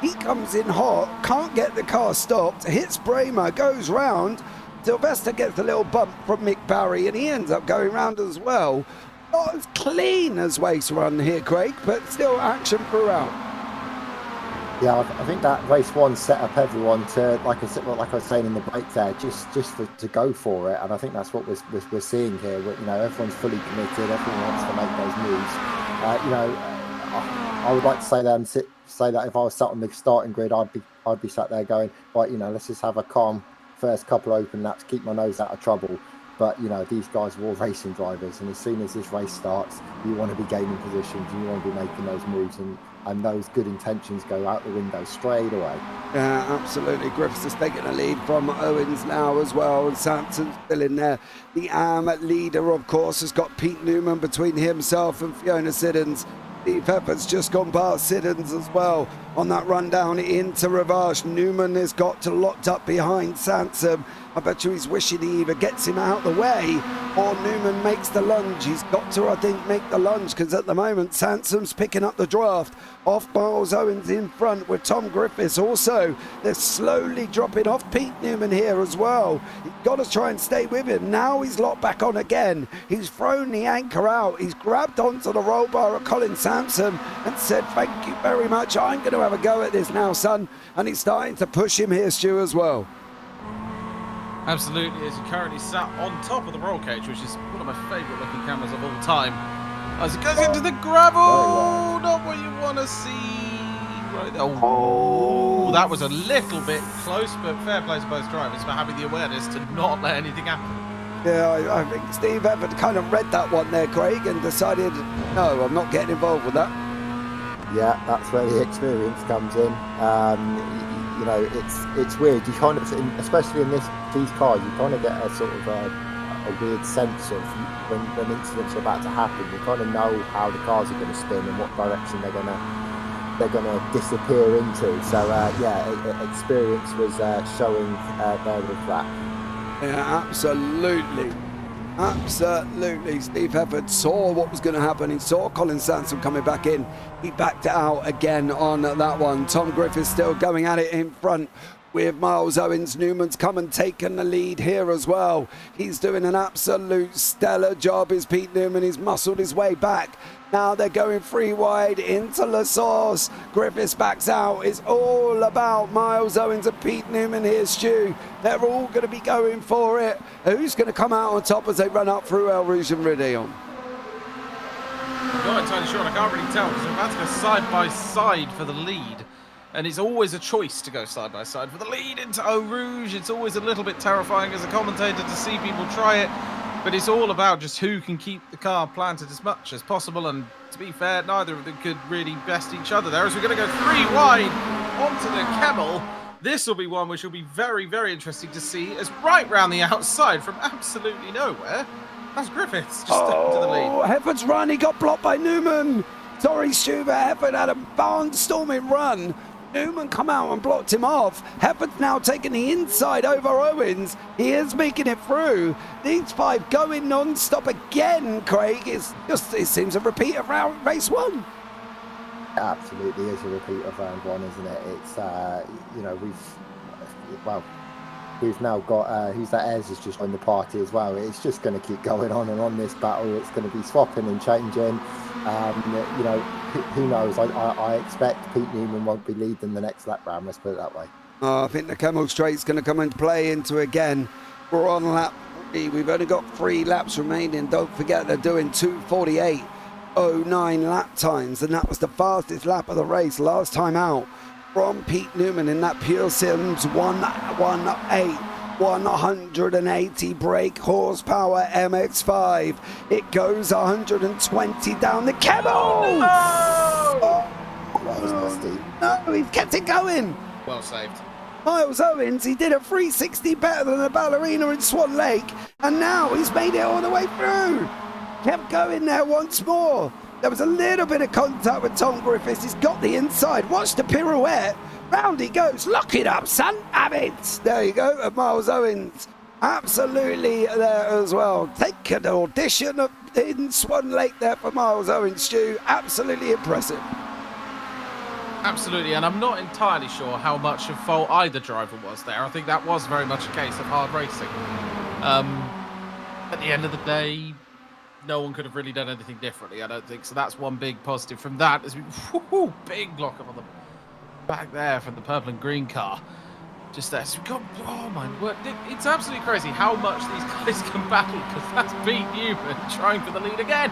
He comes in hot, can't get the car stopped, hits Bramer, goes round. Sylvester gets a little bump from Mick Barry, and he ends up going round as well. Not as clean as Race Run here, Craig, but still action throughout. Yeah, I think that race one set up everyone to, like I was saying in the break there, just to go for it, and I think that's what we're seeing here. Everyone's fully committed, everyone wants to make those moves. I would like to say that if I was sat on the starting grid, I'd be sat there going, right, let's just have a calm first couple open laps, keep my nose out of trouble. But these guys are all racing drivers, and as soon as this race starts, you want to be gaining positions, and you want to be making those moves, and those good intentions go out the window straight away. Yeah, absolutely. Griffiths is taking a lead from Owens now as well, and Sampson's still in there. The leader, of course, has got Pete Newman between himself and Fiona Siddons. Steve Heffern's just gone past Siddons as well on that run down into Rivage. Newman has got locked up behind Sampson. I bet you he's wishing he either gets him out the way or Newman makes the lunge. He's got to, I think, make the lunge, because at the moment Sampson's picking up the draft off Miles Owens in front with Tom Griffiths. Also, they're slowly dropping off Pete Newman here as well. He's got to try and stay with him. Now he's locked back on again. He's thrown the anchor out. He's grabbed onto the roll bar of Colin Sampson and said, thank you very much. I'm going to have a go at this now, son. And he's starting to push him here, Stu, as well. Absolutely, as he currently sat on top of the roll cage, which is one of my favourite looking cameras of all time. As it goes into the gravel, not what you want to see. Right there. Oh, that was a little bit close, but fair play to both drivers for having the awareness to not let anything happen. Yeah, I think Steve Everett kind of read that one there, Craig, and decided, no, I'm not getting involved with that. Yeah, that's where the experience comes in. It's weird. You kind of, especially in these cars, you kind of get a sort of a weird sense of when incidents are about to happen. You kind of know how the cars are going to spin and what direction they're going to they're going to disappear into. So experience was showing there with that. Yeah, absolutely. Absolutely. Steve Hefford saw what was going to happen. He saw Colin Sansom coming back in. He backed it out again on that one. Tom Griffiths still going at it in front with Miles Owens. Newman's come and taken the lead here as well. He's doing an absolute stellar job, is Pete Newman. He's muscled his way back. Now they're going 3 wide into La Source. Griffiths backs out. It's all about Miles Owens and Pete Newman here, Stu. They're all going to be going for it. Who's going to come out on top as they run up through El Rouge and Rideon? I'm not entirely sure. I can't really tell because they're about to go side by side for the lead. And it's always a choice to go side by side for the lead into Eau Rouge. It's always a little bit terrifying as a commentator to see people try it. But it's all about just who can keep the car planted as much as possible. And to be fair, neither of them could really best each other there. As we're going to go 3 wide onto the Camel. This will be one which will be very, very interesting to see as right round the outside from absolutely nowhere. That's Griffiths just stepping to the lead. Hefford's run. He got blocked by Newman. Sorry, Stu, but Hefford had a barnstorming run. Newman come out and blocked him off. Hefford's now taking the inside over Owens. He is making it through. These 5 going non-stop again, Craig. It seems a repeat of race 1. It absolutely is a repeat of round 1, isn't it? It's we've now got who's that? Ayres has just joined the party as well. It's just going to keep going on and on this battle. It's going to be swapping and changing. Who knows? I expect Pete Newman won't be leading the next lap round. Let's put it that way. I think the Camel Straight's going to come into play into again. We're on lap 3. We've only got 3 laps remaining. Don't forget they're doing 2:48.09 lap times, and that was the fastest lap of the race last time out from Pete Newman in that Pure Sims 118. 180 brake horsepower MX5. It goes 120 down the Camel. That was nasty. No, he's kept it going. Well saved. Miles Owens, he did a 360 better than a ballerina in Swan Lake, and now he's made it all the way through. Kept going there once more. There was a little bit of contact with Tom Griffiths. He's got the inside. Watch the pirouette. Round he goes. Lock it up, son. Have it. There you go. Miles Owens. Absolutely there as well. Take an audition in Swan Lake there for Miles Owens, Stu. Absolutely impressive. Absolutely, and I'm not entirely sure how much of fault either driver was there. I think that was very much a case of hard racing. At the end of the day, no one could have really done anything differently, I don't think. So that's one big positive from that. There's big block up on the back there from the purple and green car. Just there. So we've got, oh my word, it's absolutely crazy how much these guys can battle, because that's Pete Newman trying for the lead again.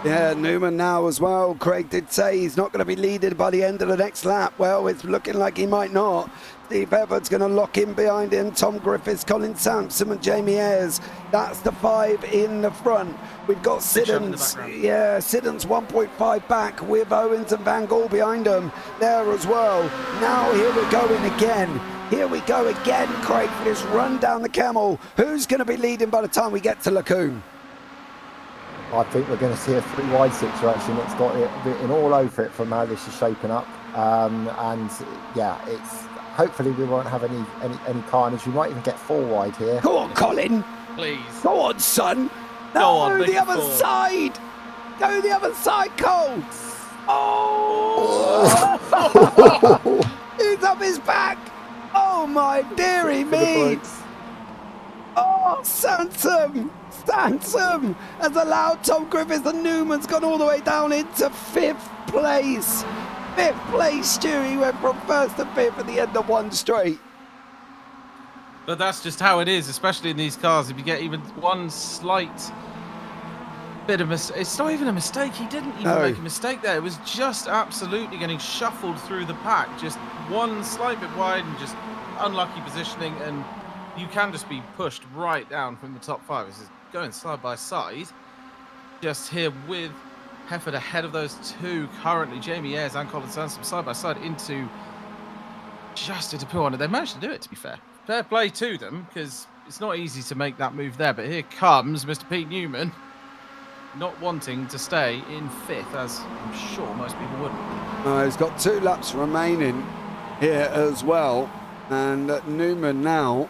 Yeah, Newman now as well. Craig did say he's not going to be leading by the end of the next lap. Well, it's looking like he might not. Steve Hefford's going to lock in behind him. Tom Griffiths, Colin Sampson and Jamie Ayres. That's the 5 in the front. We've got Siddons. Yeah, Siddons 1.5 back with Owens and Van Gaal behind him there as well. Now here we're going again. Here we go again, Craig, for this run down the Camel. Who's going to be leading by the time we get to Lacoon? I think we're going to see a 3 wide situation. It's got it written all over it from how this is shaping up. It's hopefully we won't have any carnage. We might even get 4 wide here. Go on, Colin. Please. Go on, son. No, Go on, the other side. Go the other side, Cole. Oh! He's up his back. Oh, my dearie me. Oh, Sansom has allowed Tom Griffiths and Newman's gone all the way down into 5th place. 5th place, Stewie went from 1st to 5th at the end of one straight. But that's just how it is, especially in these cars. If you get even one slight bit of it's not even a mistake. He didn't even make a mistake there. It was just absolutely getting shuffled through the pack. Just one slight bit wide and just unlucky positioning, and you can just be pushed right down from the top 5. This is going side by side. Just here with Hefford ahead of those 2 currently. Jamie Ayres and Colin Sansom side by side into Pooh. They managed to do it, to be fair. Fair play to them, because it's not easy to make that move there. But here comes Mr. Pete Newman. not wanting to stay in 5th, as I'm sure most people wouldn't. He's got 2 laps remaining here as well, and Newman now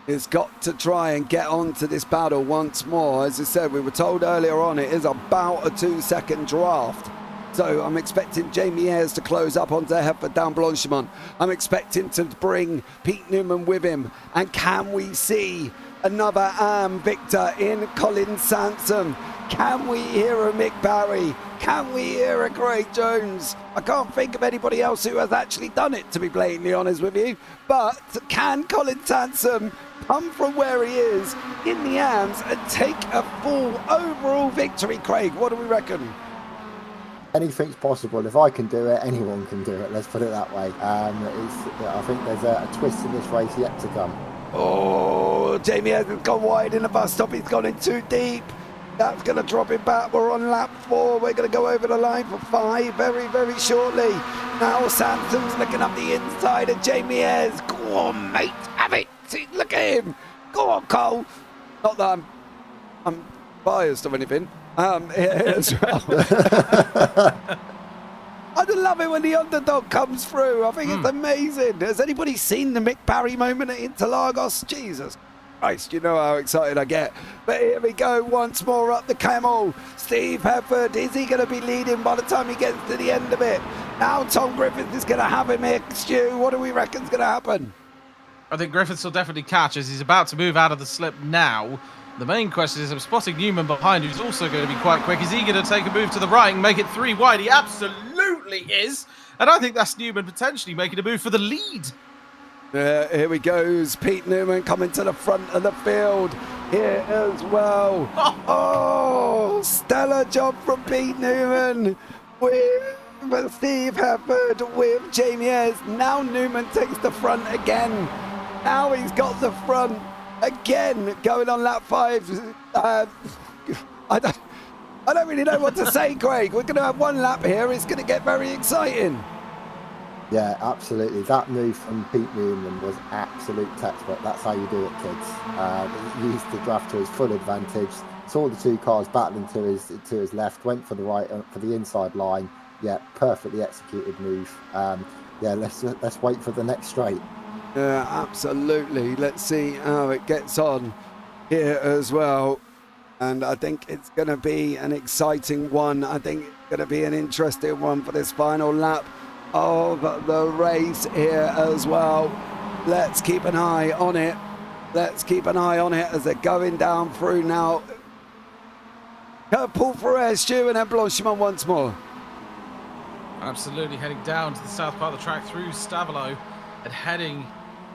has got to try and get onto this battle once more. As I said, we were told earlier on it is about a 2-second draft. So I'm expecting Jamie Ayres to close up onto Heffer down Blanchimont. I'm expecting to bring Pete Newman with him. And can we see another victor in Colin Sansom? Can we hear a Mick Barry? Can we hear a Craig Jones? I can't think of anybody else who has actually done it, to be blatantly honest with you. But can Colin Sansom come from where he is in the AMs and take a full overall victory, Craig? What do we reckon? Anything's possible. If I can do it, anyone can do it. Let's put it that way. I think there's a twist in this race yet to come. Oh, Jamie hasn't gone wide in the bus stop. He's gone in too deep. That's going to drop him back. We're on lap 4. We're going to go over the line for 5 very, very shortly. Now Sansom's looking up the inside of Jamie Ayres. Go on, mate. Have it. See, look at him. Go on, Cole. Not that I'm biased or anything. As well. I love it when the underdog comes through. I think it's amazing. Has anybody seen the Mick Barry moment at Interlagos? Jesus Christ, you know how excited I get. But here we go once more up the camel. Steve Hefford, is he going to be leading by the time he gets to the end of it? Now Tom Griffiths is going to have him here. Stu, what do we reckon is going to happen? I think Griffiths will definitely catch as he's about to move out of the slip now. The main question is, I'm spotting Newman behind, who's also going to be quite quick. Is he going to take a move to the right and make it 3 wide? He absolutely is. And I think that's Newman potentially making a move for the lead. Here we goes. Pete Newman coming to the front of the field here as well. Oh, stellar job from Pete Newman with Steve Hefford, with Jamie Ayres. Now Newman takes the front again. Now he's got the front. Again, going on lap 5. I don't really know what to say, Craig. We're going to have 1 lap here. It's going to get very exciting. Yeah, absolutely. That move from Pete Newman was absolute textbook. That's how you do it, kids. Used the draft to his full advantage. Saw the 2 cars battling to his left. Went for the right, for the inside line. Yeah, perfectly executed move. Yeah, let's wait for the next straight. Yeah, absolutely. Let's see how it gets on here as well. And I think it's going to be an exciting one. I think it's going to be an interesting one for this final lap of the race here as well. Let's keep an eye on it. Let's keep an eye on it as they're going down through now. Paul Ferrer, Stu, and then Blanchimont once more. Absolutely heading down to the south part of the track through Stavelot and heading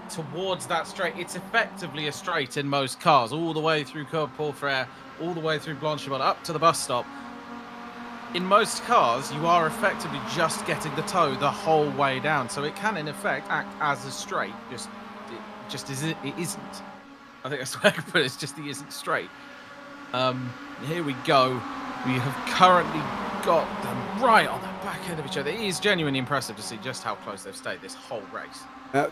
towards that straight. It's effectively a straight in most cars, all the way through Paul Ferrer, all the way through Blanchimont, up to the bus stop. In most cars, you are effectively just getting the toe the whole way down, so it can in effect act as a straight. It isn't. I think that's the way I can put it. It's just it isn't straight. Here we go. We have currently got them right on the back end of each other. It is genuinely impressive to see just how close they've stayed this whole race.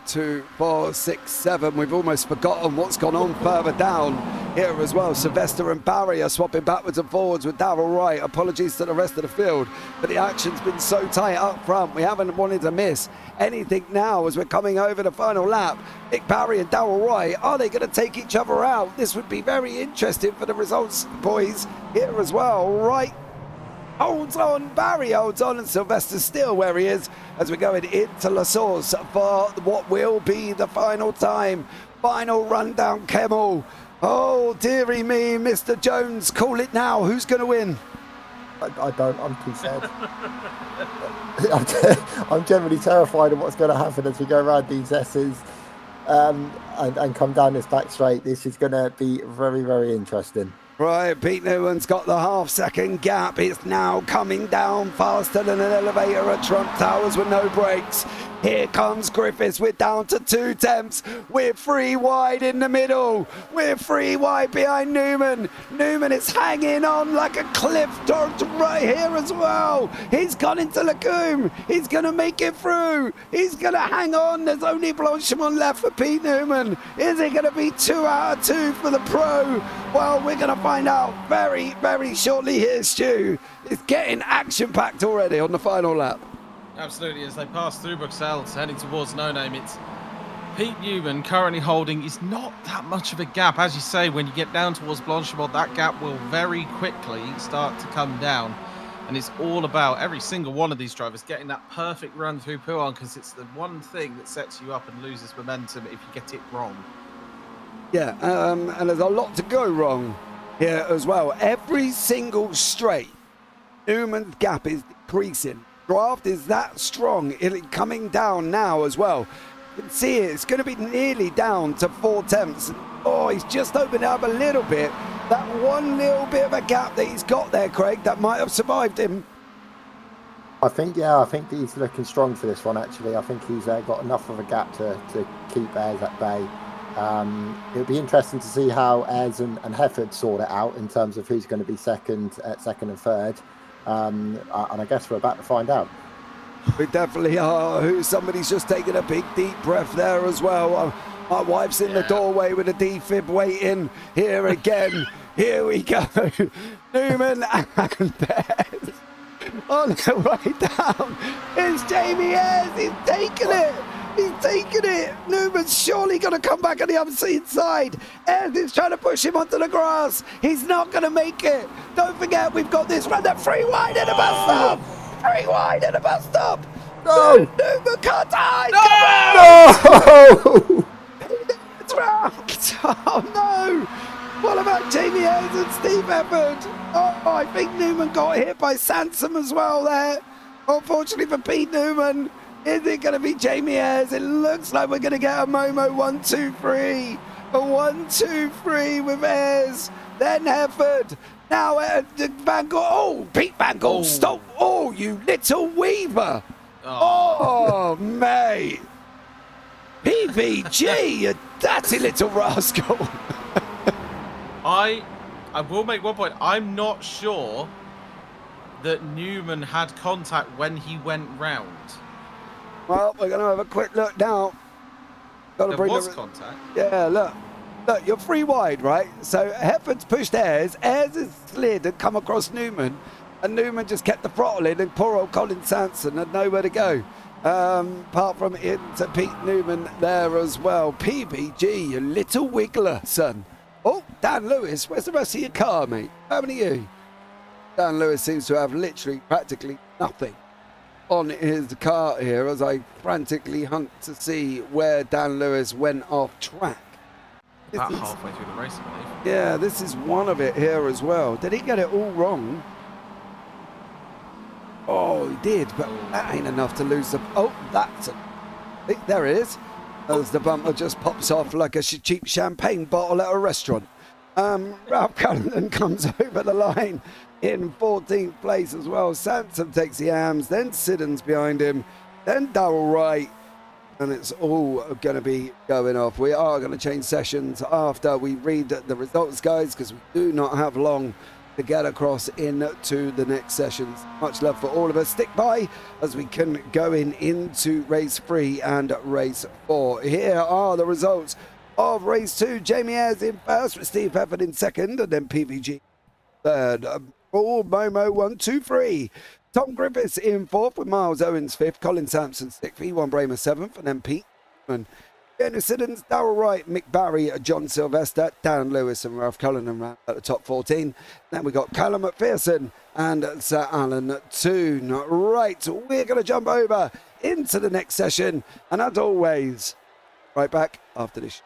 2, 4, 6, 7. We've almost forgotten what's gone on further down here as well. Sylvester and Barry are swapping backwards and forwards with Darrell Wright. Apologies to the rest of the field, but the action's been so tight up front. We haven't wanted to miss anything now as we're coming over the final lap. Nick Barry and Darrell Wright, are they going to take each other out? This would be very interesting for the results, boys, here as well. Wright holds on, Barry holds on, and Sylvester's still where he is as we're going into La Source for what will be the final time. Final rundown, Kemmel. Oh, dearie me, Mr. Jones, call it now. Who's going to win? I don't, I'm too sad. I'm generally terrified of what's going to happen as we go around these S's and come down this back straight. This is going to be very, very interesting. Right, Pete Newman's got the half-second gap. It's now coming down faster than an elevator at Trump Towers with no brakes. Here comes Griffiths. We're down to 2 tenths. We're 3 wide in the middle. We're 3 wide behind Newman. Newman is hanging on like a cliff dog right here as well. He's gone into Lagoon. He's going to make it through. He's going to hang on. There's only Blanchimont left for Pete Newman. Is it going to be 2 out of 2 for the pro? Well, we're going to find out very, very shortly here, Stu. It's getting action-packed already on the final lap. Absolutely, as they pass through Bruxelles, heading towards No Name, it's Pete Newman currently holding is not that much of a gap. As you say, when you get down towards Blanchimont, that gap will very quickly start to come down. And it's all about every single one of these drivers getting that perfect run through Pouan, because it's the one thing that sets you up and loses momentum if you get it wrong. Yeah, and there's a lot to go wrong here as well. Every single straight, Newman's gap is decreasing. Draft is that strong. It's coming down now as well. You can see it. It's going to be nearly down to 4 tenths. Oh, he's just opened it up a little bit. That one little bit of a gap that he's got there, Craig, that might have survived him. I think he's looking strong for this one, actually. I think he's got enough of a gap to keep Ayres at bay. It'll be interesting to see how Ayres and Hefford sort it out in terms of who's going to be second and third. And I guess we're about to find out. We definitely are. Somebody's just taking a big deep breath there as well. My wife's in the doorway with a defib waiting. Here again. Here we go. Newman and Ayres on the way down. It's Jamie Ayres. He's taking it. He's taking it. Newman's surely going to come back on the opposite side. Ayres is trying to push him onto the grass. He's not going to make it. Don't forget, we've got this run. They're 3 wide at the bus stop. 3 wide at the bus stop. No. Newman can't die. No! It's round. Oh, no. What about Jamie Ayres and Steve Hefford? Oh, I think Newman got hit by Sansom as well there. Unfortunately for Pete Newman. Is it going to be Jamie Ayres? It looks like we're going to get a Momo 1, 2, 3. A 1, 2, 3 with Ayres. Then Hefford. Now Van Gogh. Oh, Pete Van Gogh. Stop. Oh, you little weaver. Oh, mate. PVG, you dirty little rascal. I will make one point. I'm not sure that Newman had contact when he went round. Well, we're going to have a quick look now. There was contact. Yeah, look, you're 3 wide, right? So Hefford's pushed Ayres. Ayres has slid and come across Newman. And Newman just kept the throttle in, and poor old Colin Sanson had nowhere to go. Apart from into Pete Newman there as well. PBG, you little wiggler, son. Oh, Dan Lewis, where's the rest of your car, mate? How many are you? Dan Lewis seems to have literally practically nothing on his car here as I frantically hunt to see where Dan Lewis went off track. About halfway through the race, I believe. Yeah, this is one of it here as well. Did he get it all wrong? Oh, he did, but that ain't enough to lose the... Oh, that's... There it is. As the bumper just pops off like a cheap champagne bottle at a restaurant. Ralph Cullen comes over the line in 14th place as well. Sansom takes the AMs, then Siddons behind him, then Darrell Wright, and it's all going to be going off. We are going to change sessions after we read the results, guys, because we do not have long to get across into the next sessions. Much love for all of us. Stick by as we can go into race 3 and race 4. Here are the results of race 2. Jamie Ayres in first with Steve Hefford in second, and then PVG third. Momo 1, 2, 3. Tom Griffiths in fourth with Miles Owens fifth. Colin Sampson sixth. Ewan Bramer seventh, and then Pete and Dennis Siddons, Darrell Wright, Mick Barry, John Sylvester, Dan Lewis and Ralph Cullen at the top 14. Then we got Callum McPherson and Sir Alan Toon. Right, we're going to jump over into the next session. And as always, right back after this.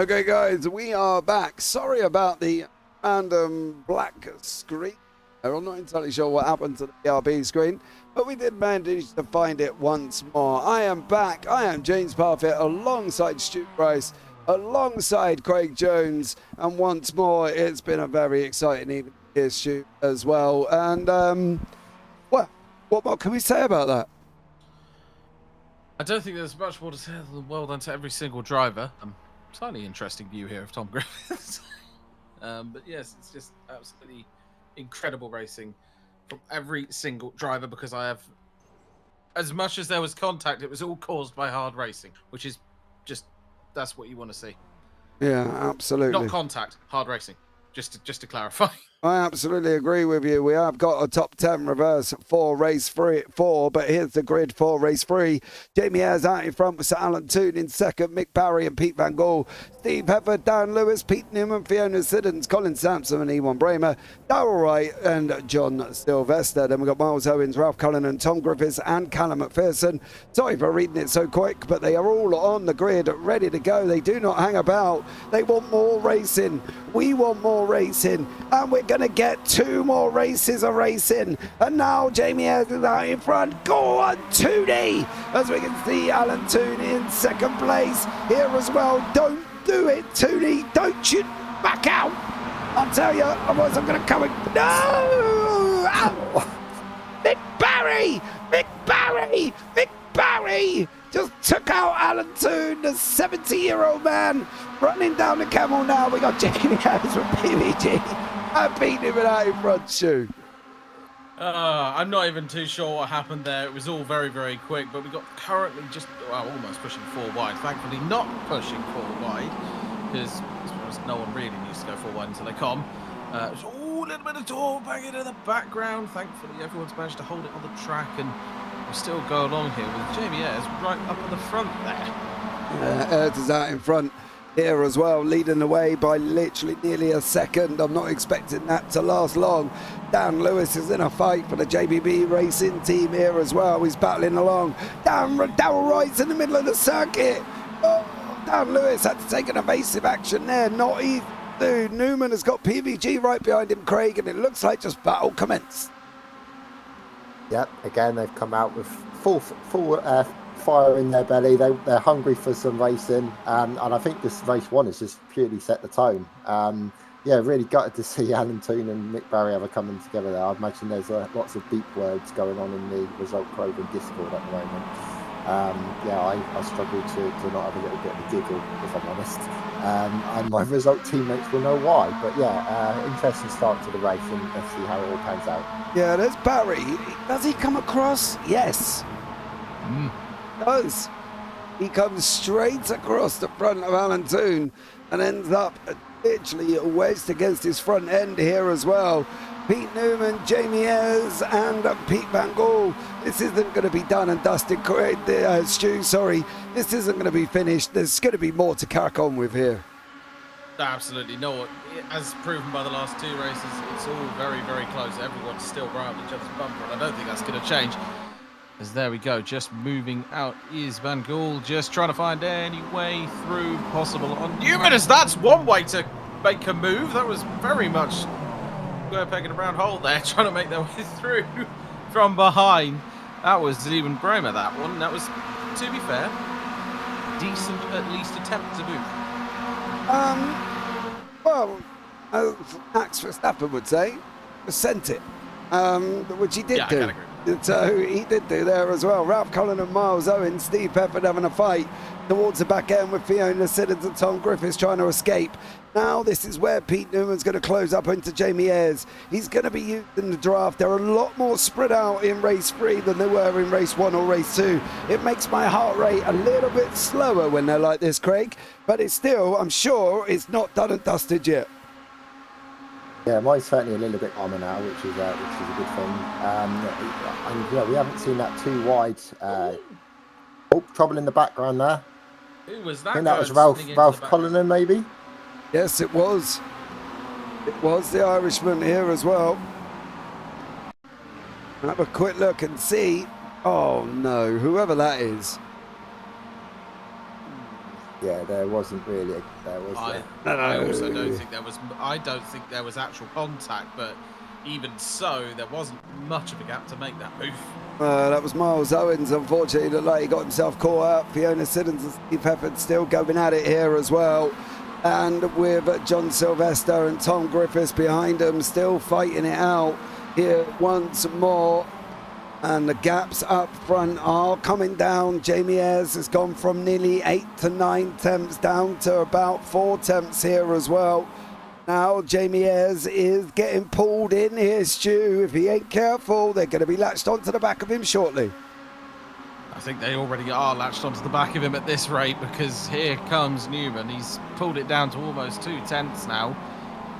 Okay, guys, we are back. Sorry about the random black screen. I'm not entirely sure what happened to the ERB screen, but we did manage to find it once more. I am back. I am James Parfitt alongside Stewart Rice, alongside Craig Jones, and once more, it's been a very exciting evening here, Stu, as well. And, well, what more can we say about that? I don't think there's much more to say than well done to every single driver. Slightly interesting view here of Tom Griffiths. But yes, it's just absolutely incredible racing from every single driver, because I have, as much as there was contact, it was all caused by hard racing, which is just, that's what you want to see. Yeah, absolutely. Not contact, hard racing. Just to clarify. I absolutely agree with you. We have got a top 10 reverse for race 4, but here's the grid for race 3. Jamie Ayres out in front with Sir Alan Toon in second, Mick Barry and Pete Van Gogh, Steve Heffer, Dan Lewis, Pete Newman, Fiona Siddons, Colin Sampson and Ewan Bramer, Darrell Wright and John Sylvester. Then we've got Miles Owens, Ralph Cullen and Tom Griffiths and Callum McPherson. Sorry for reading it so quick, but they are all on the grid, ready to go. They do not hang about. They want more racing. We want more racing, and we're going to get 2 more races of racing. And now Jamie Ayres is out in front. Go on, Tooney! As we can see Alan Toon in second place here as well. Don't do it, Tooney. Don't you back out. I'll tell you, otherwise I'm going to come and... No! Ow! Mick Barry! Mick Barry! Mick Barry! Just took out Alan Toon, the 70-year-old man, running down the camel now. We got Jamie Ayres from PVG. I beat him out in front, Stu. I'm not even too sure what happened there. It was all very, very quick, but we got currently just, almost pushing 4 wide. Thankfully not pushing 4 wide, because no one really needs to go 4 wide until they come. A little bit of talk back into the background. Thankfully, everyone's managed to hold it on the track, and we still go along here with Jamie Ayres right up at the front there. Ayres is out in front here as well, leading the way by literally nearly a second. I'm not expecting that to last long. Dan Lewis is in a fight for the JPB Racing team here as well. He's battling along. Darryl Wright's in the middle of the circuit. Oh, Dan Lewis had to take an evasive action there. Not easy. Newman has got PVG right behind him, Craig, and it looks like just battle commenced. Yep, again, they've come out with full fire in their belly. They're hungry for some racing, and I think this race 1 has just purely set the tone. Really gutted to see Alan Toon and Nick Barry coming together there. I imagine there's lots of beep words going on in the Result Clothing Discord at the moment. I struggle to not have a little bit of a giggle, if I'm honest. And my Result teammates will know why. But interesting start to the race, and let's see how it all pans out. Yeah, there's Barry. Does he come across? Yes. Does. He comes straight across the front of Alan Toon and ends up literally wedged against his front end here as well. Pete Newman, Jamie Ayres, and Pete Van Gaal. This isn't going to be done and dusted, Stu, sorry. This isn't going to be finished. There's going to be more to crack on with here. Absolutely no. As proven by the last 2 races, it's all very, very close. Everyone's still right on each other's bumper, and I don't think that's going to change. As there we go, just moving out is Van Gaal, just trying to find any way through possible on Newman, as that's one way to make a move. That was very much square peg in a round hole there, trying to make their way through from behind. That was Zeben Bremer, that one. That was, to be fair, decent at least attempt to move. As Max Verstappen would say, sent it, which he did do. I can agree. So he did do there as well. Ralph Cullen and Miles Owen, Steve Pefford having a fight towards the back end with Fiona Siddons and Tom Griffiths trying to escape. Now this is where Pete Newman's going to close up into Jamie Ayres. He's going to be used in the draft. They're a lot more spread out in race 3 than they were in race 1 or race 2. It makes my heart rate a little bit slower when they're like this, Craig. But it's still, I'm sure, it's not done and dusted yet. Yeah, mine's certainly a little bit calmer now, which is a good thing. And we haven't seen that too wide. Trouble in the background there. Who was that? I think that was Ralph Cullinan, maybe. Yes, it was. It was the Irishman here as well. Have a quick look and see. Oh no, whoever that is. Yeah, there wasn't really. I also don't think there was. I don't think there was actual contact, but even so, there wasn't much of a gap to make that move. That was Miles Owens. Unfortunately, looked like he got himself caught up. Fiona Siddons and Steve Pefford still going at it here as well. And with John Sylvester and Tom Griffiths behind them, still fighting it out here once more. And the gaps up front are coming down. Jamie Ayres has gone from nearly 8 to 9 tenths down to about 4 tenths here as well. Now Jamie Ayres is getting pulled in here, Stu. If he ain't careful, they're going to be latched onto the back of him shortly. I think they already are latched onto the back of him at this rate, because here comes Newman. He's pulled it down to almost 2 tenths now.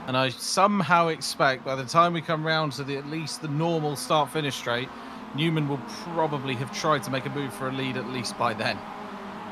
And I somehow expect by the time we come round to at least the normal start-finish straight, Newman will probably have tried to make a move for a lead at least by then.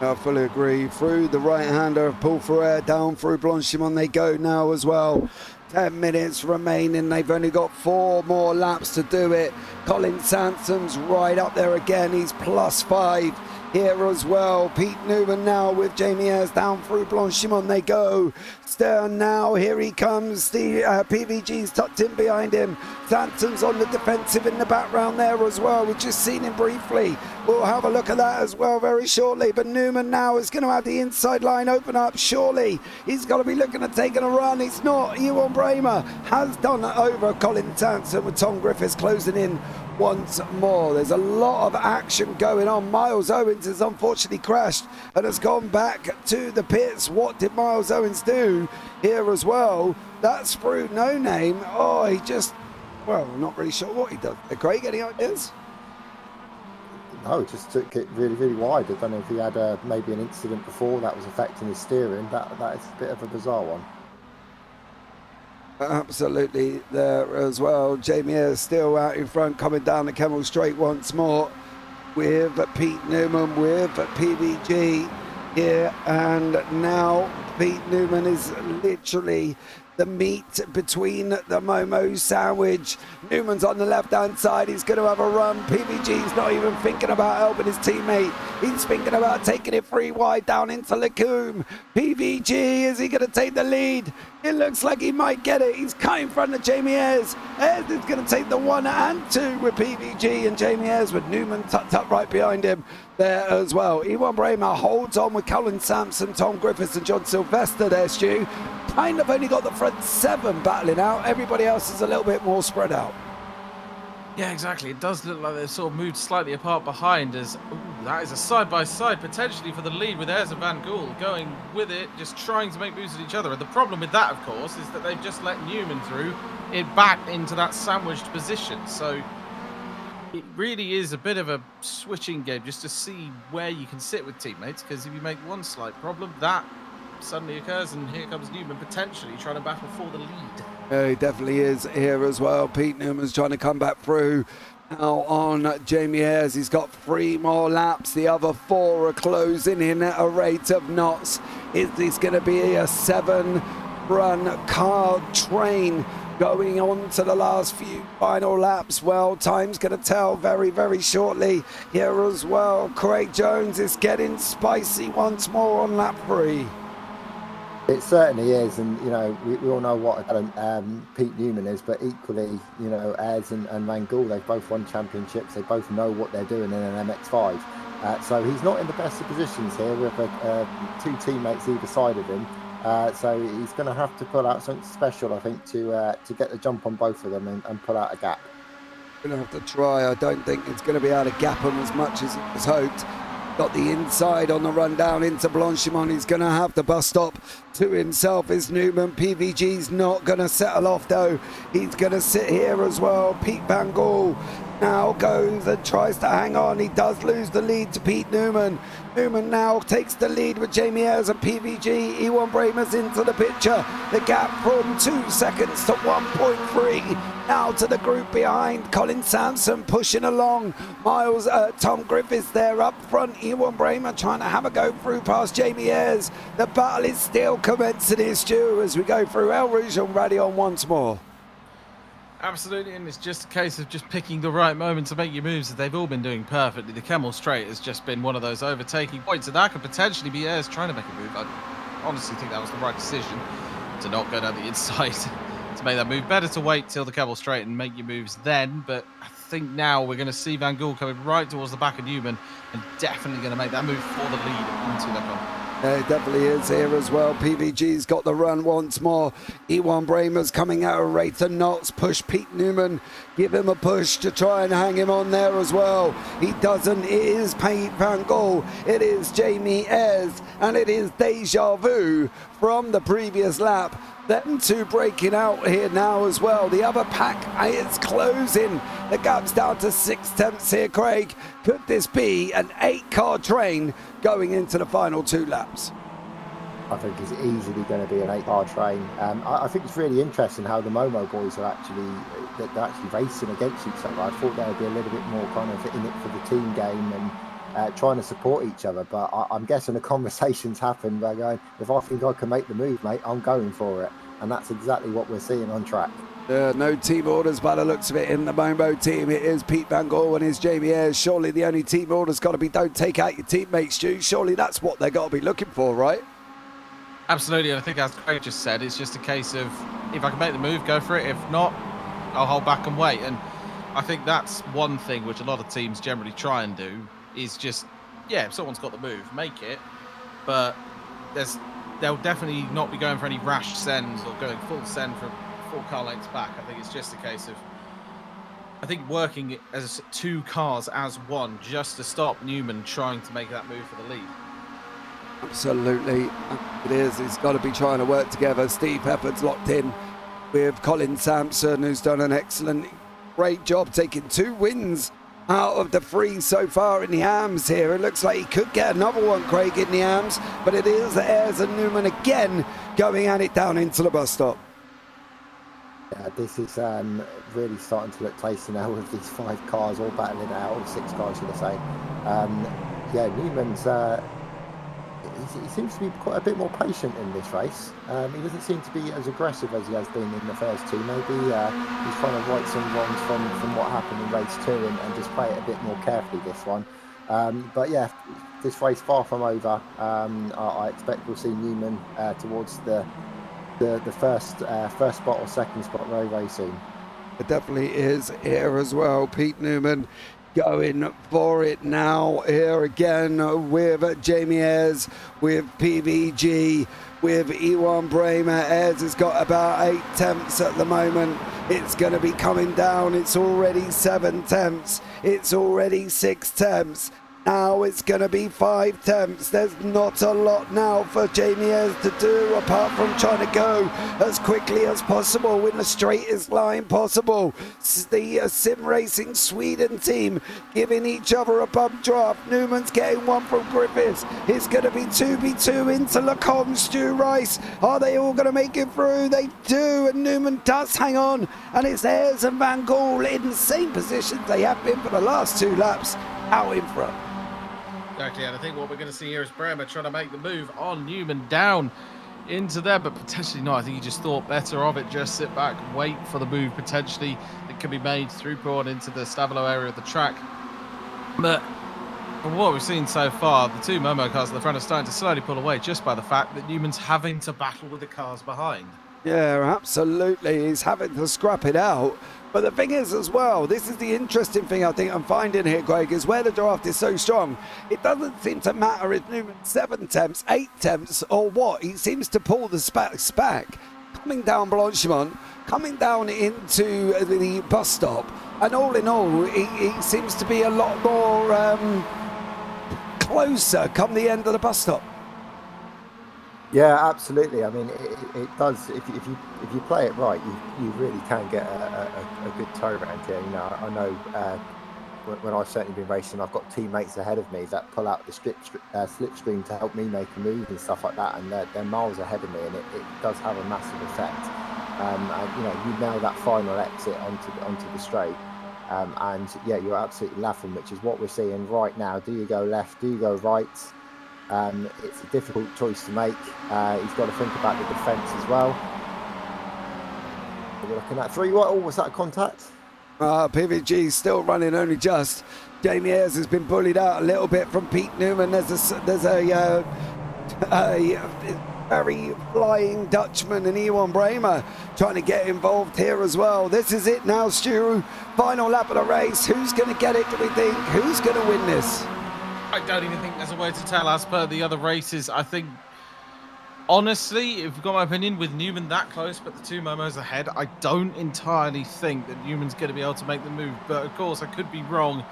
I fully agree. Through the right-hander of Paul Ferrer, down through Blanchimont they go now as well. 10 minutes remaining. They've only got 4 more laps to do it. Colin Sansom's right up there again. He's +5 here as well. Pete Newman now with Jamie Ayres down through Blanchimont they go. Stern now, here he comes. The PVG's tucked in behind him. Sansom's on the defensive in the background there as well. We've just seen him briefly. We'll have a look at that as well very shortly. But Newman now is going to have the inside line open up. Surely he's got to be looking at taking a run. It's not. Ewan Bramer has done over Colin Sansom with Tom Griffiths closing in once more. There's a lot of action going on. Miles Owens has unfortunately crashed and has gone back to the pits. What did Miles Owens do here as well? That's through No Name. Oh, he just, well, I'm not really sure what he does. Craig, any ideas? No, just took it really, really wide. I don't know if he had maybe an incident before that was affecting his steering. That is a bit of a bizarre one. Absolutely there as well. Jamie is still out in front, coming down the Kemmel Straight once more with Pete Newman, with PVG here, and now Pete Newman is literally the meat between the Momo sandwich. Newman's on the left-hand side. He's going to have a run. PVG's not even thinking about helping his teammate. He's thinking about taking it 3 wide down into Lacombe. PVG, is he going to take the lead? It looks like he might get it. He's cut in front of Jamie Ayres. Ayres is going to take the 1 and 2 with PVG and Jamie Ayres, with Newman tucked up right behind him there as well. Ewan Bramer holds on with Colin Sampson, Tom Griffiths and John Sylvester there, Stu. Kind of only got the front 7 battling out. Everybody else is a little bit more spread out. Yeah, exactly. It does look like they've sort of moved slightly apart behind as that is a side-by-side potentially for the lead, with Ayres and Van Gool going with it, just trying to make moves at each other. And the problem with that, of course, is that they've just let Newman through it back into that sandwiched position. So it really is a bit of a switching game just to see where you can sit with teammates, because if you make one slight problem, that suddenly occurs, and here comes Newman potentially trying to battle for the lead. Yeah, he definitely is here as well. Pete Newman's trying to come back through now on Jamie Ayres. He's got 3 more laps. The other 4 are closing in at a rate of knots. Is this going to be a 7-run car train going on to the last few final laps? Well, time's going to tell very, very shortly here as well. Craig Jones is getting spicy once more on lap 3. It certainly is, and you know we all know what Pete Newman is, but equally, you know, Ayres and Van Gool, they've both won championships. They both know what they're doing in an MX5. So he's not in the best of positions here with 2 teammates either side of him. So he's going to have to pull out something special, I think, to get the jump on both of them and pull out a gap. Going to have to try. I don't think it's going to be able to gap him as much as it was hoped. Got the inside on the run down into Blanchimont. He's going to have the bus stop to himself is Newman. PVG's not going to settle off though. He's going to sit here as well. Pete Van Gool now goes and tries to hang on. He does lose the lead to Pete Newman. Newman now takes the lead with Jamie Ayres and PVG. Ewan Bramer's into the picture. The gap from 2 seconds to 1.3. Now to the group behind. Colin Sampson pushing along. Tom Griffiths there up front. Ewan Bramer trying to have a go through past Jamie Ayres. The battle is still commencing here, Stu, as we go through El Rouge and Radion once more. Absolutely, and it's just a case of just picking the right moment to make your moves that they've all been doing perfectly. The Kemmel Straight has just been one of those overtaking points, and that could potentially be Ayres trying to make a move. I honestly think that was the right decision to not go down the inside to make that move. Better to wait till the Kemmel Straight and make your moves then, but I think now we're going to see Van Gool coming right towards the back of Newman and definitely going to make that move for the lead into the corner. It definitely is here as well. PVG's got the run once more. Ewan Bramer's coming out of rate of knots. Push Pete Newman. Give him a push to try and hang him on there as well. He doesn't. It is Pete Van Gool. It is Jamie Ayres. And it is Deja Vu from the previous lap. Them 2 breaking out here now as well. The other pack is closing. The gap's down to 6/10 here, Craig. Could this be an 8-car train going into the final 2 laps? I think it's easily going to be an 8-car train. I think it's really interesting how the Momo boys are they're actually racing against each other. I thought they would be a little bit more kind of in it for the team game and trying to support each other. But I'm guessing the conversations happen by going, if I think I can make the move, mate, I'm going for it. And that's exactly what we're seeing on track. No team orders by the looks of it in the Momo team. It is Pete Van Gool and his Jamie Ayres. Surely the only team order's got to be don't take out your teammates, Stu. Surely that's what they've got to be looking for, right? Absolutely, and I think as Craig just said, it's just a case of if I can make the move, go for it. If not, I'll hold back and wait. And I think that's one thing which a lot of teams generally try and do is just, yeah, if someone's got the move, make it. But they'll definitely not be going for any rash sends or going full send from 4 car lengths back. I think it's just a case of I think working as 2 cars as one just to stop Newman trying to make that move for the lead. Absolutely, it is. It's got to be trying to work together. Steve Pepper's locked in with Colin Sampson, who's done an excellent, great job taking 2 wins out of the 3 so far in the AMs here. It looks like he could get another one, Craig, in the AMs, but it is Ayres and Newman again going at it down into the bus stop. Yeah, this is really starting to look tasty now with these 5 cars all battling it out, or 6 cars, should I say. Yeah, Newman's he seems to be quite a bit more patient in this race. He doesn't seem to be as aggressive as he has been in the first 2. Maybe he's trying to right some wrongs from what happened in race 2 and just play it a bit more carefully this one. But yeah, this race far from over. I expect we'll see Newman towards the first spot or second spot very, very soon. It definitely is here as well. Pete Newman going for it now here again with Jamie Ayres, with PVG, with E1 Bramer. Ayres has got about 8 tenths at the moment. It's going to be coming down. It's already 7 tenths. It's already 6 tenths. Now it's going to be 5 tenths. There's not a lot now for Jamie Ayres to do apart from trying to go as quickly as possible in the straightest line possible. The Sim Racing Sweden team giving each other a bump draft. Newman's getting one from Griffiths. It's going to be 2v2 into Lacombe. Stu Rice. Are they all going to make it through? They do, and Newman does hang on. And it's Ayres and Van Gaal in the same positions they have been for the last 2 laps out in front. Exactly, and I think what we're going to see here is Bremer trying to make the move on Newman down into there, but potentially not. I think he just thought better of it. Just sit back, wait for the move potentially that could be made through Braun into the Stavilo area of the track. But from what we've seen so far, the 2 Momo cars at the front are starting to slowly pull away just by the fact that Newman's having to battle with the cars behind. Yeah, absolutely. He's having to scrap it out. But the thing is as well, this is the interesting thing I think I'm finding here, Greg, is where the draft is so strong. It doesn't seem to matter if Newman's 7 tenths, 8 tenths, or what. He seems to pull the SPAC coming down Blanchimont, coming down into the bus stop. And all in all, he seems to be a lot more closer come the end of the bus stop. Yeah, absolutely. I mean, it does. If you play it right, you really can get a good tow around here. You know, I know when I've certainly been racing, I've got teammates ahead of me that pull out the slipstream to help me make a move and stuff like that, and they're miles ahead of me, and it does have a massive effect. And you know, you nail that final exit onto the straight, and yeah, you're absolutely laughing, which is what we're seeing right now. Do you go left? Do you go right? It's a difficult choice to make. He's got to think about the defence as well. We're looking at 3. What? Oh, was that a contact? PVG still running only just. Jamie Ayres has been bullied out a little bit from Pete Newman. There's a very flying Dutchman and E1 Bramer trying to get involved here as well. This is it now, Stu. Final lap of the race. Who's going to get it, do we think? Who's going to win this? I don't even think there's a way to tell as per the other races. I think, honestly, if you've got my opinion, with Newman that close but the 2 Momos ahead, I don't entirely think that Newman's going to be able to make the move. But of course, I could be wrong.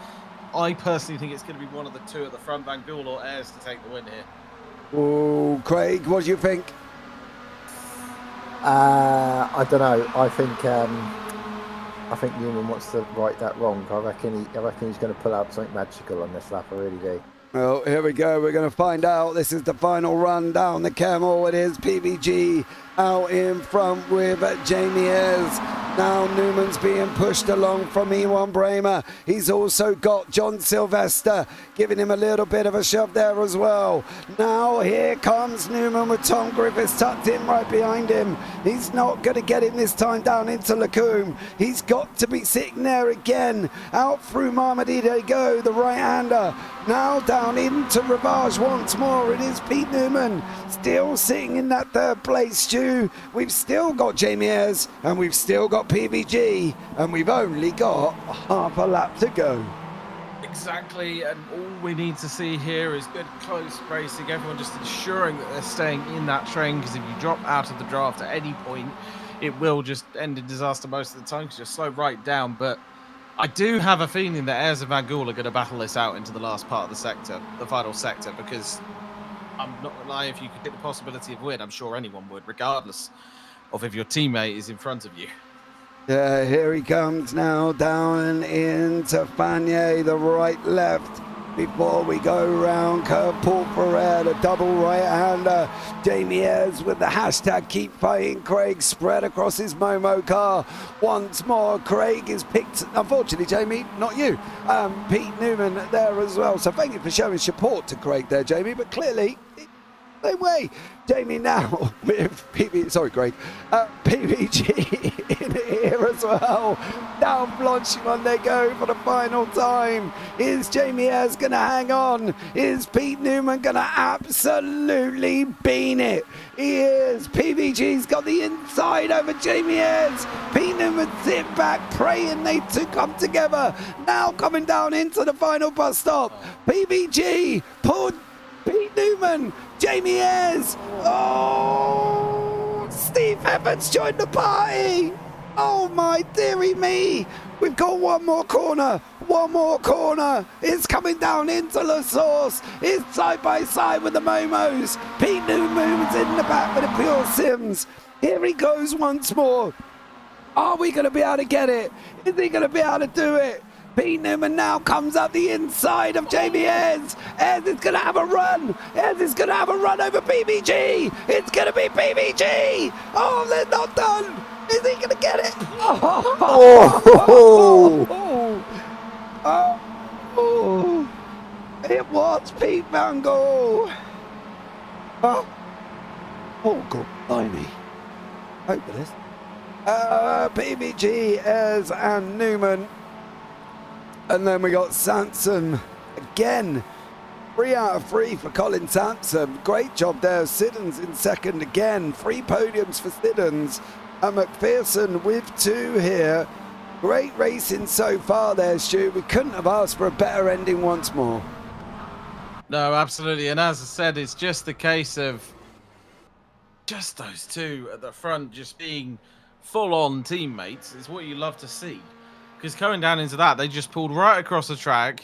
I personally think it's going to be one of the 2 at the front, Van Gaal or Ayres, to take the win here. Oh, Craig, what do you think? I don't know. I think Newman wants to right that wrong. I reckon he's going to pull out something magical on this lap. I really do. Well, here we go. We're going to find out. This is the final run down the Camel. It is PVG out in front with Jamie Ayres. Now Newman's being pushed along from E1 Bramer. He's also got John Sylvester giving him a little bit of a shove there as well. Now here comes Newman with Tom Griffiths tucked in right behind him. He's not going to get him this time down into Lacombe. He's got to be sitting there again. Out through Marmady they go, the right-hander. Now down into Ravage once more. It is Pete Newman still sitting in that 3rd place, Stu. We've still got Jamie Ayres and we've still got PVG, and we've only got half a lap to go. Exactly, and all we need to see here is good close racing, everyone just ensuring that they're staying in that train, because if you drop out of the draft at any point, it will just end in disaster most of the time because you're slow right down. But I do have a feeling that Ayers and Van Gool are going to battle this out into the last part of the sector, the final sector, because I'm not going to lie, if you could get the possibility of win, I'm sure anyone would, regardless of if your teammate is in front of you. Yeah, here he comes now, down into Fanier, the right left. Before we go round, curve Paul Ferrer, the double right-hander. Jamie Ayres with the hashtag keep fighting Craig spread across his Momo car. Once more, Craig is picked, unfortunately, Jamie, not you, Pete Newman there as well. So thank you for showing support to Craig there, Jamie, but clearly, same way. Jamie now with PBG in here as well. Down Blanchimont they go for the final time. Is Jamie Ayres going to hang on? Is Pete Newman going to absolutely bean it? He is. PBG's got the inside over Jamie Ayres. Pete Newman sit back praying they two come together. Now coming down into the final bus stop. PBG pulled Pete Newman, Jamie Ayres. Oh, Steve Evans joined the party. Oh my dearie me. We've got one more corner. It's coming down into La Source. It's side by side with the Momos. Pete Newman's in the back with the Pure Sims. Here he goes once more. Are we going to be able to get it? Is he going to be able to do it? Pete Newman now comes up the inside of Jamie Ayres. Ayres is going to have a run. Ayres is going to have a run over PBG. It's going to be PBG. Oh, they're not done. Is he going to get it? Oh. It was Pete Van Gool. Oh, God, blimey. Hope it is. PBG, Ayres and Newman. And then we got Sansom again. 3 out of 3 for Colin Sansom. Great job there. Siddons in second again. 3 podiums for Siddons. And McPherson with 2 here. Great racing so far there, Stu. We couldn't have asked for a better ending once more. No, absolutely. And as I said, it's just the case of just those two at the front just being full-on teammates. Is what you love to see. Because going down into that, they just pulled right across the track,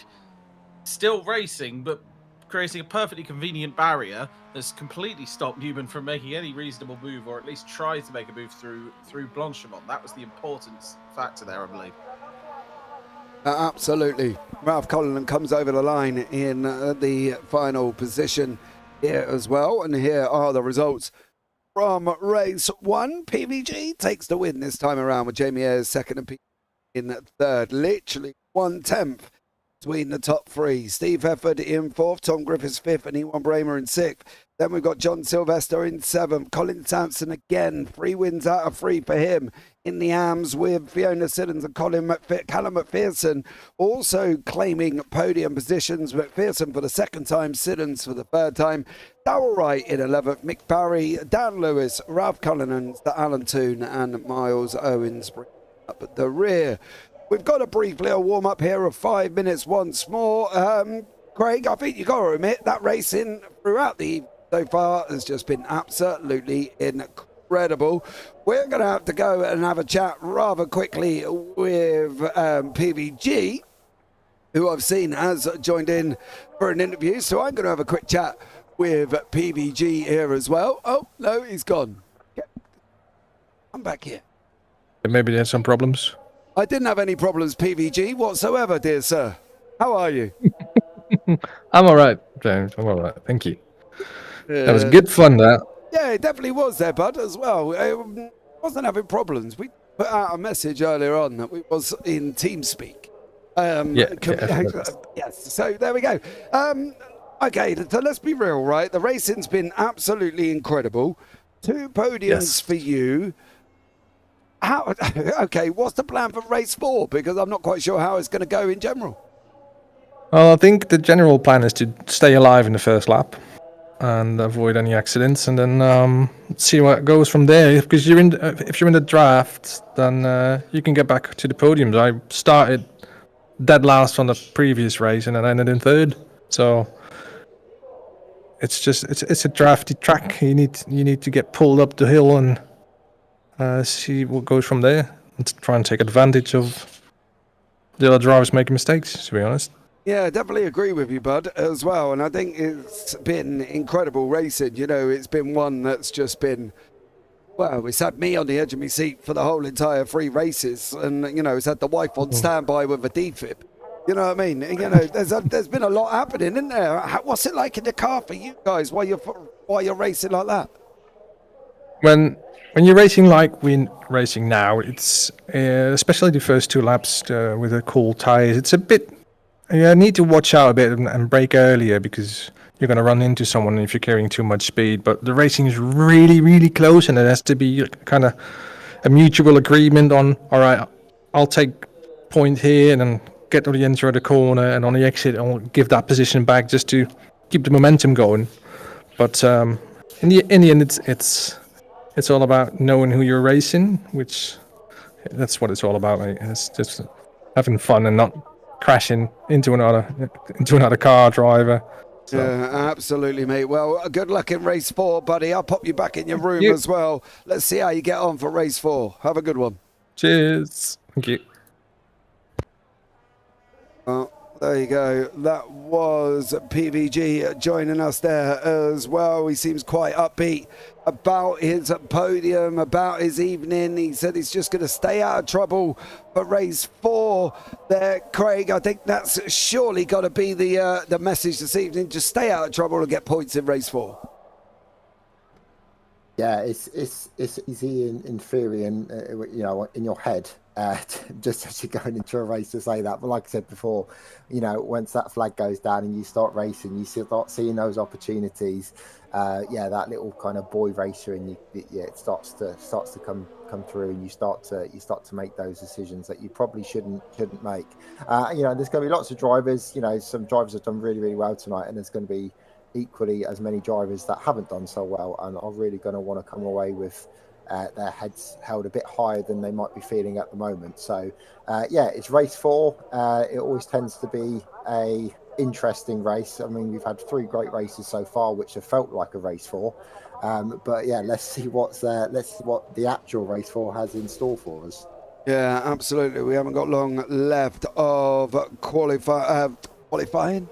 still racing, but creating a perfectly convenient barrier that's completely stopped Newman from making any reasonable move, or at least try to make a move through Blanchimont. That was the important factor there, I believe. Absolutely. Ralph Cullinan comes over the line in the final position here as well. And here are the results from race 1. PVG takes the win this time around with Jamie Ayres second and in third. Literally 1/10 between the top 3. Steve Hefford in 4th, Tom Griffiths 5th, and Ewan Bramer in 6th. Then we've got John Sylvester in 7th. Colin Sampson again, 3 wins out of 3 for him in the AMS with Fiona Siddons and Callum McPherson also claiming podium positions. McPherson for the 2nd time, Siddons for the 3rd time. Darrell Wright in 11th, Mick Barry, Dan Lewis, Ralph Cullinan, Alan Toon and Miles Owens up at the rear. We've got a brief little warm-up here of 5 minutes once more. Craig, I think you've got to admit that racing throughout the so far has just been absolutely incredible. We're going to have to go and have a chat rather quickly with PVG, who I've seen has joined in for an interview. So I'm going to have a quick chat with PVG here as well. Oh, no, he's gone. I'm back here. Maybe there's some problems. I didn't have any problems, PVG, whatsoever, dear sir. How are you? I'm all right, James. I'm all right. Thank you. That was good fun, that. Yeah, it definitely was there, bud, as well. I wasn't having problems. We put out a message earlier on that we was in TeamSpeak. Yes, so there we go. Okay, so let's be real, right? The racing's been absolutely incredible. 2 podiums for you. Okay, what's the plan for race 4? Because I'm not quite sure how it's going to go in general. Well, I think the general plan is to stay alive in the first lap and avoid any accidents, and then see what goes from there. Because if you're in the draft, then you can get back to the podiums. I started dead last on the previous race, and then I ended in 3rd. So it's a drafty track. You need to get pulled up the hill and see what goes from there, and try and take advantage of the other drivers making mistakes, to be honest. Yeah, I definitely agree with you, bud, as well. And I think it's been incredible racing. You know, it's been one that's just been, well, it's had me on the edge of my seat for the whole entire 3 races. And, you know, it's had the wife on standby with a defib. You know what I mean? You know, there's been a lot happening, isn't there? What's it like in the car for you guys while you're racing like that? When you're racing like we're racing now, it's especially the first 2 laps with the cool tires. It's a bit. You need to watch out a bit and brake earlier because you're going to run into someone if you're carrying too much speed. But the racing is really, really close, and it has to be kind of a mutual agreement on, all right, I'll take point here and then get to the enter of the corner, and on the exit I'll give that position back just to keep the momentum going. But in the end, it's all about knowing who you're racing, which that's what it's all about, mate. It's just having fun and not crashing into another car driver. So. Yeah, absolutely, mate. Well, good luck in race 4, buddy. I'll pop you back in your room as well. Let's see how you get on for race 4. Have a good one. Cheers. Thank you. Well, there you go. That was PVG joining us there as well. He seems quite upbeat about his podium, about his evening. He said he's just going to stay out of trouble for race 4 there, Craig. I think that's surely got to be the message this evening. Just stay out of trouble and get points in race 4. Yeah, it's easy in theory and you know, in your head, just as you're going into a race to say that. But like I said before, you know, once that flag goes down and you start racing, you start seeing those opportunities. Yeah, that little kind of boy racer, and it starts to come through, and you start to make those decisions that you probably shouldn't make. You know, there's going to be lots of drivers. You know, some drivers have done really well tonight, and there's going to be equally as many drivers that haven't done so well and are really going to want to come away with their heads held a bit higher than they might be feeling at the moment. So yeah, it's race 4. It always tends to be a interesting race. I mean, we've had 3 great races so far which have felt like a race 4, but yeah, let's see what the actual race 4 has in store for us. Yeah, absolutely. We haven't got long left of qualifying.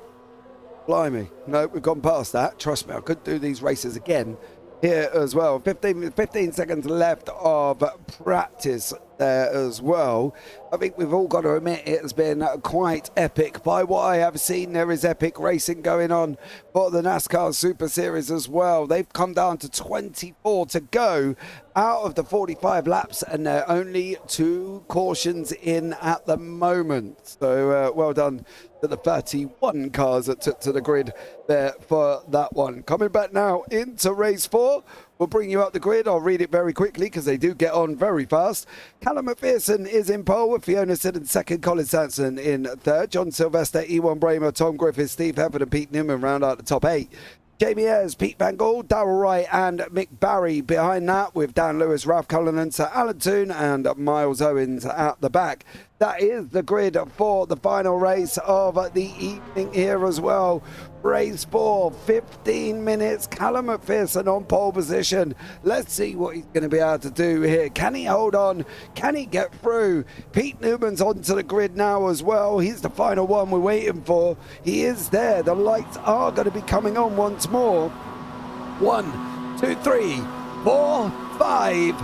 Blimey. No, we've gone past that. Trust me, I could do these races again here as well. 15 seconds left of practice there as well. I think we've all got to admit it has been quite epic. By what I have seen, there is epic racing going on for the NASCAR Super Series as well. They've come down to 24 to go out of the 45 laps, and they're only 2 cautions in at the moment. So well done to the 31 cars that took to the grid there for that one. Coming back now into race 4. We'll bring you up the grid. I'll read it very quickly because they do get on very fast. Callum McPherson is in pole with Fiona Sid in second, Colin Sanson in third, John Sylvester, Ewan Bramer, Tom Griffith, Steve Hefford and Pete Newman round out the top 8. Jamie Ayres, Pete Van Gaal, Darrell Wright and Mick Barry behind that, with Dan Lewis, Ralph Cullinan, Sir Alan Toon and Miles Owens at the back. That is the grid for the final race of the evening here as well. Race 4, 15 minutes. Callum McPherson on pole position. Let's see what he's going to be able to do here. Can he hold on? Can he get through? Pete Newman's onto the grid now as well. He's the final one we're waiting for. He is there. The lights are going to be coming on once more. 1, 2, 3, 4, 5.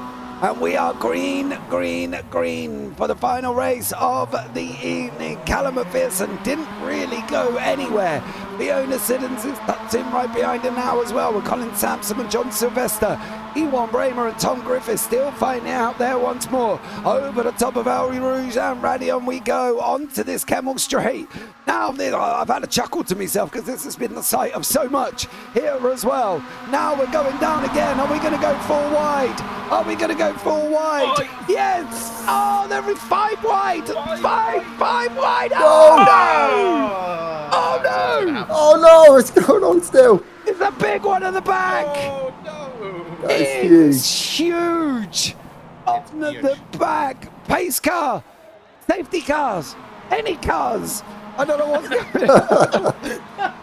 And we are green, green, green for the final race of the evening. Callum McPherson didn't really go anywhere. Fiona Siddons is tucked in right behind him now as well, with Colin Sampson and John Sylvester. Ewan Bramer and Tom Griffith still fighting out there once more. Over the top of Elrie Rouge and Radion we go onto this Kemmel Straight. Now I've had a chuckle to myself because this has been the site of so much here as well. Now we're going down again. Are we going to go 4 wide? Are we going to go 4 wide? Yes! Oh, there is 5 wide! 5 wide! Oh no! Oh no! Oh no, what's going on still? It's a big one at the back! Oh no! It's huge! On the back! Pace car! Safety cars! Any cars! I don't know what's going on.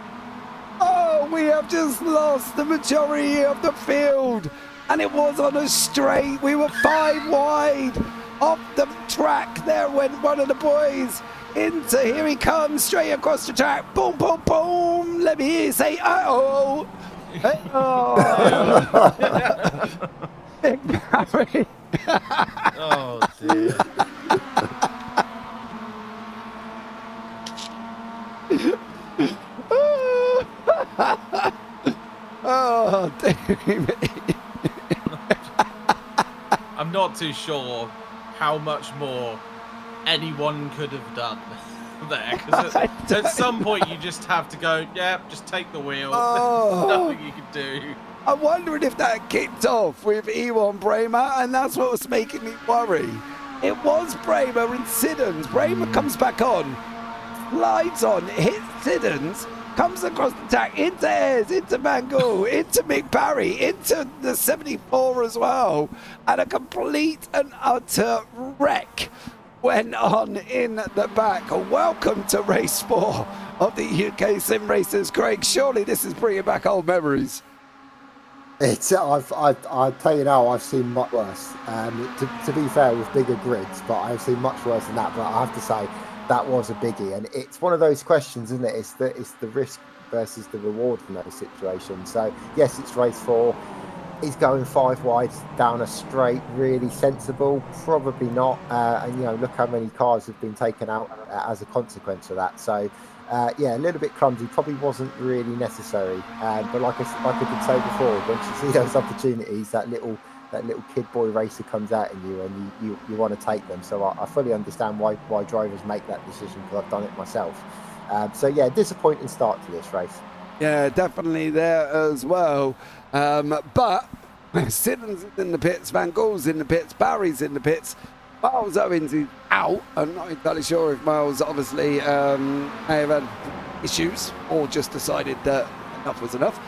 Oh, we have just lost the majority of the field. And it was on a straight. We were 5 wide. Off the track there went one of the boys. here he comes, straight across the track. Boom, boom, boom. Let me hear you say, uh-oh. Big Barry. Oh, dear. Oh, dear me. I'm not too sure how much more anyone could have done there. Because at some point you just have to go, yeah, just take the wheel. Oh. There's nothing you can do. I'm wondering if that kicked off with Ewan Bramer, and that's what was making me worry. It was Bramer and Siddons. Bramer comes back on, slides on, hits Siddons, comes across the track, into Ayres, into Mangool, into Mick Barry, into the 74 as well, and a complete and utter wreck went on in the back. Welcome to race 4 of the UK SimRacers. Craig, surely this is bringing back old memories. It's I'll tell you now, I've seen much worse. To be fair, with bigger grids, but I've seen much worse than that. But I have to say that was a biggie, and it's one of those questions, isn't it? It's the risk versus the reward from those situations. So yes, it's race 4. Is going 5 wide down a straight really sensible? Probably not. And you know, look how many cars have been taken out as a consequence of that. So. Yeah, a little bit clumsy. Probably wasn't really necessary. But like I did say before, once you see those opportunities, that little kid boy racer comes out in you, and you want to take them. So I fully understand why drivers make that decision, because I've done it myself. So yeah, disappointing start to this race. Yeah, definitely there as well. But Siddons is in the pits, Van Gool's in the pits, Barry's in the pits. Miles Owens is out. I'm not entirely sure if Miles obviously may have had issues or just decided that enough was enough.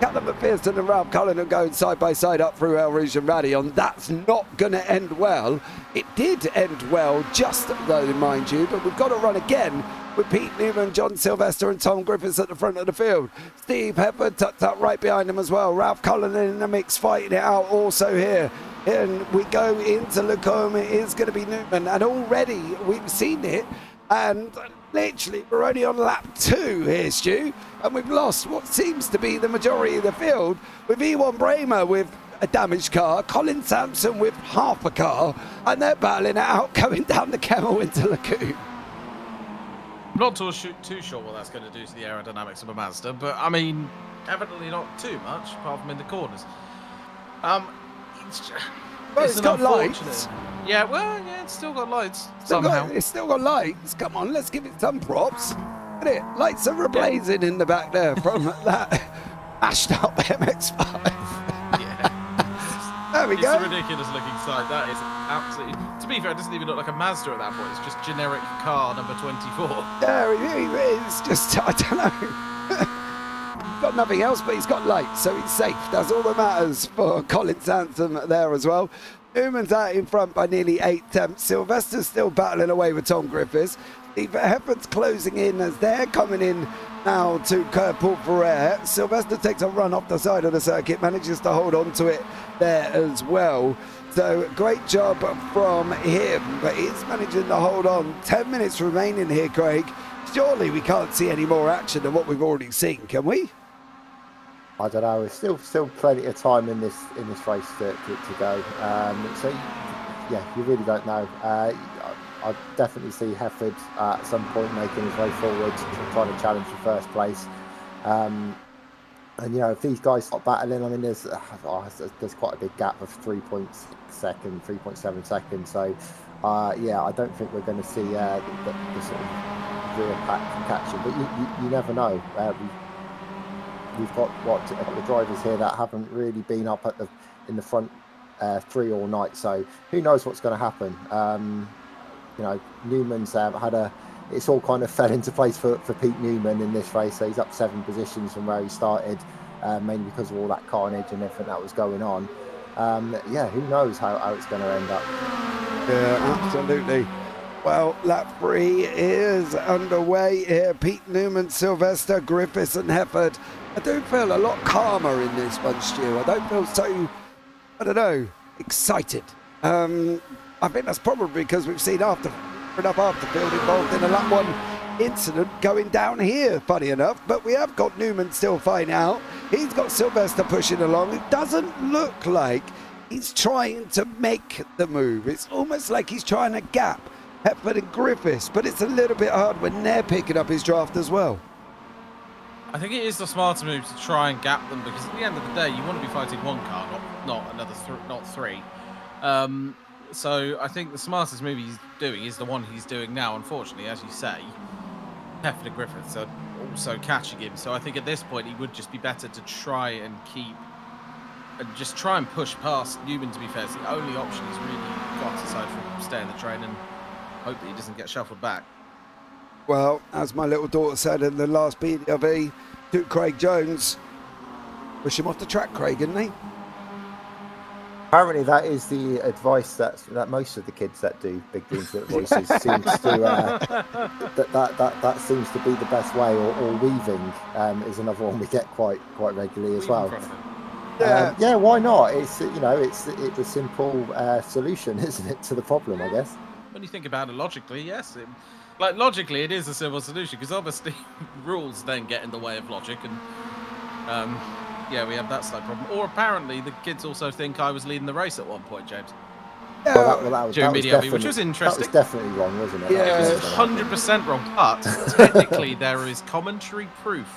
Callum McPherson and Ralph Cullen are going side by side up through El Rouge and Radion. That's not going to end well. It did end well, just though, mind you, but we've got to run again with Pete Newman, John Sylvester and Tom Griffiths at the front of the field. Steve Hepburn tucked up right behind them as well. Ralph Cullen in the mix, fighting it out also here. And we go into Lacombe. It is going to be Newman, and already we've seen it, and literally we're only on lap 2 here, Stu, and we've lost what seems to be the majority of the field, with Ewan Bramer with a damaged car, Colin Sampson with half a car, and they're battling it out coming down the Kemmel into Lacombe. I'm not too sure what that's going to do to the aerodynamics of a Mazda, but I mean, evidently not too much, apart from in the corners. It's got lights. Yeah, well, yeah, it's still got lights It's still got lights. Come on, let's give it some props. Look at it. Lights are blazing in the back there from that mashed up MX5. Yeah. There we go. It's a ridiculous looking sight. That is absolutely... To be fair, it doesn't even look like a Mazda at that point. It's just generic car number 24. Yeah, it's just, I don't know. Got nothing else, but he's got lights, so he's safe. That's all that matters for Colin Sansom there as well. Newman's out in front by nearly 8 tenths. Sylvester's still battling away with Tom Griffiths. Steve Hepburn closing in as they're coming in now to Port Ferrer. Sylvester takes a run off the side of the circuit, manages to hold on to it there as well. So great job from him, but he's managing to hold on. 10 minutes remaining here, Craig. Surely we can't see any more action than what we've already seen, can we? I don't know. There's still plenty of time in this race to go. So yeah, you really don't know. I definitely see Hefford at some point making his way forward, trying to challenge for first place. And you know, if these guys start battling, I mean, there's quite a big gap of 3.7 seconds. So yeah, I don't think we're going to see the sort of rear pack catching. But you never know. We've got the drivers here that haven't really been up in the front 3 all night, so who knows what's going to happen. You know, Newman's it's all kind of fell into place for Pete Newman in this race. So he's up 7 positions from where he started, mainly because of all that carnage and everything that was going on. Yeah, who knows how it's going to end up. Yeah, absolutely. Well, lap 3 is underway here. Pete Newman, Sylvester, Griffiths and Hefford. I do feel a lot calmer in this one, Stu. I don't feel so, I don't know, excited. I think that's probably because we've seen after enough afterfield involved in a lap 1 incident going down here, funny enough. But we have got Newman still fighting out. He's got Sylvester pushing along. It doesn't look like he's trying to make the move. It's almost like he's trying to gap Hepburn and Griffiths, but it's a little bit hard when they're picking up his draft as well. I think it is the smarter move to try and gap them, because at the end of the day, you want to be fighting one car, not another, not three. So I think the smartest move he's doing is the one he's doing now. Unfortunately, as you say, Hefford and Griffiths are also catching him. So I think at this point, he would just be better to try and just try and push past Newman. To be fair, it's the only option he's really got aside from staying the train and hope that he doesn't get shuffled back. Well, as my little daughter said in the last BDV, to Craig Jones, push him off the track, Craig, isn't he? Apparently, that is the advice that most of the kids that do Big Dreams Little Voices seems to that seems to be the best way. Or weaving is another one we get quite regularly as well. Yeah, why not? It's it's a simple solution, isn't it, to the problem? I guess. When you think about it logically, yes. Logically, it is a simple solution, because obviously rules then get in the way of logic, and yeah, we have that slight problem. Or apparently the kids also think I was leading the race at one point, James. Well, that was definitely, which was interesting. That was definitely wrong, wasn't it? Yeah, it was 100% wrong, but technically there is commentary proof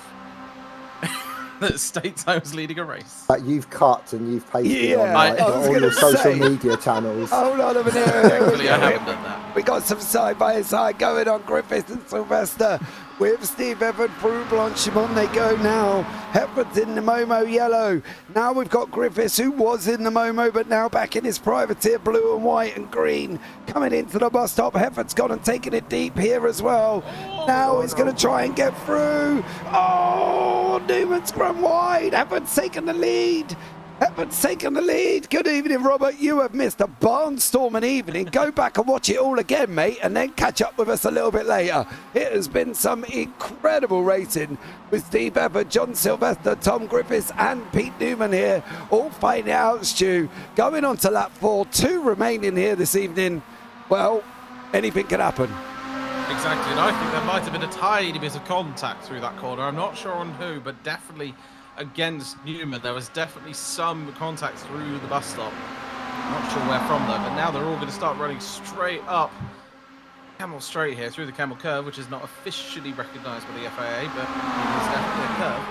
that states I was leading a race. But you've cut and you've pasted on all your social media channels. Hold on a minute. Thankfully, I haven't done that. We got some side-by-side going on. Griffiths and Sylvester with Steve Evan through Blanchimont. They go now. Hepford's in the Momo yellow. Now we've got Griffiths, who was in the Momo, but now back in his privateer, blue and white and green. Coming into the bus stop. Hepford's gone and taken it deep here as well. Now he's going to try and get through. Oh, Newman's run wide. Hepford's taken the lead. Hepford's taken the lead. Good evening, Robert. You have missed a barnstorming evening. Go back and watch it all again, mate, and then catch up with us a little bit later. It has been some incredible racing with Steve Everett, John Sylvester, Tom Griffiths, and Pete Newman here, all fighting it out, Stu. Going on to lap 4, 2 remaining here this evening. Well, anything can happen. Exactly, and I think there might have been a tiny bit of contact through that corner. I'm not sure on who, but definitely against Newman. There was definitely some contact through the bus stop. Not sure where from though, but now they're all going to start running straight up Camel Straight here through the Camel Curve, which is not officially recognised by the FIA, but it is definitely a curve.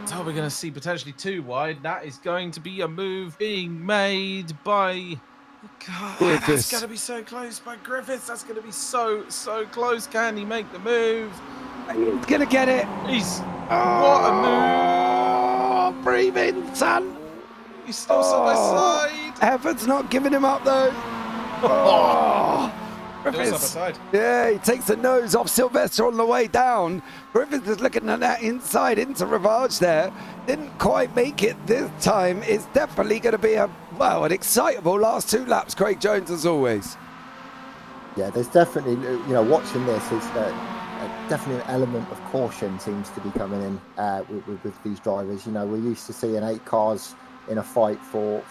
So we're going to see potentially 2 wide. That is going to be a move being made by... God, that's going to be so close by Griffiths. That's going to be so close. Can he make the move? He's going to get it. What a move. Breathe in, son. He's still side by side. Hefford's not giving him up, though. Griffiths. Yeah, he takes the nose off Sylvester on the way down. Griffiths is looking at that inside into Rivage there. Didn't quite make it this time. It's definitely going to be an excitable last 2 laps, Craig Jones, as always. Yeah, there's definitely, watching this, is definitely an element of caution seems to be coming in with these drivers. We're used to seeing 8 cars in a fight for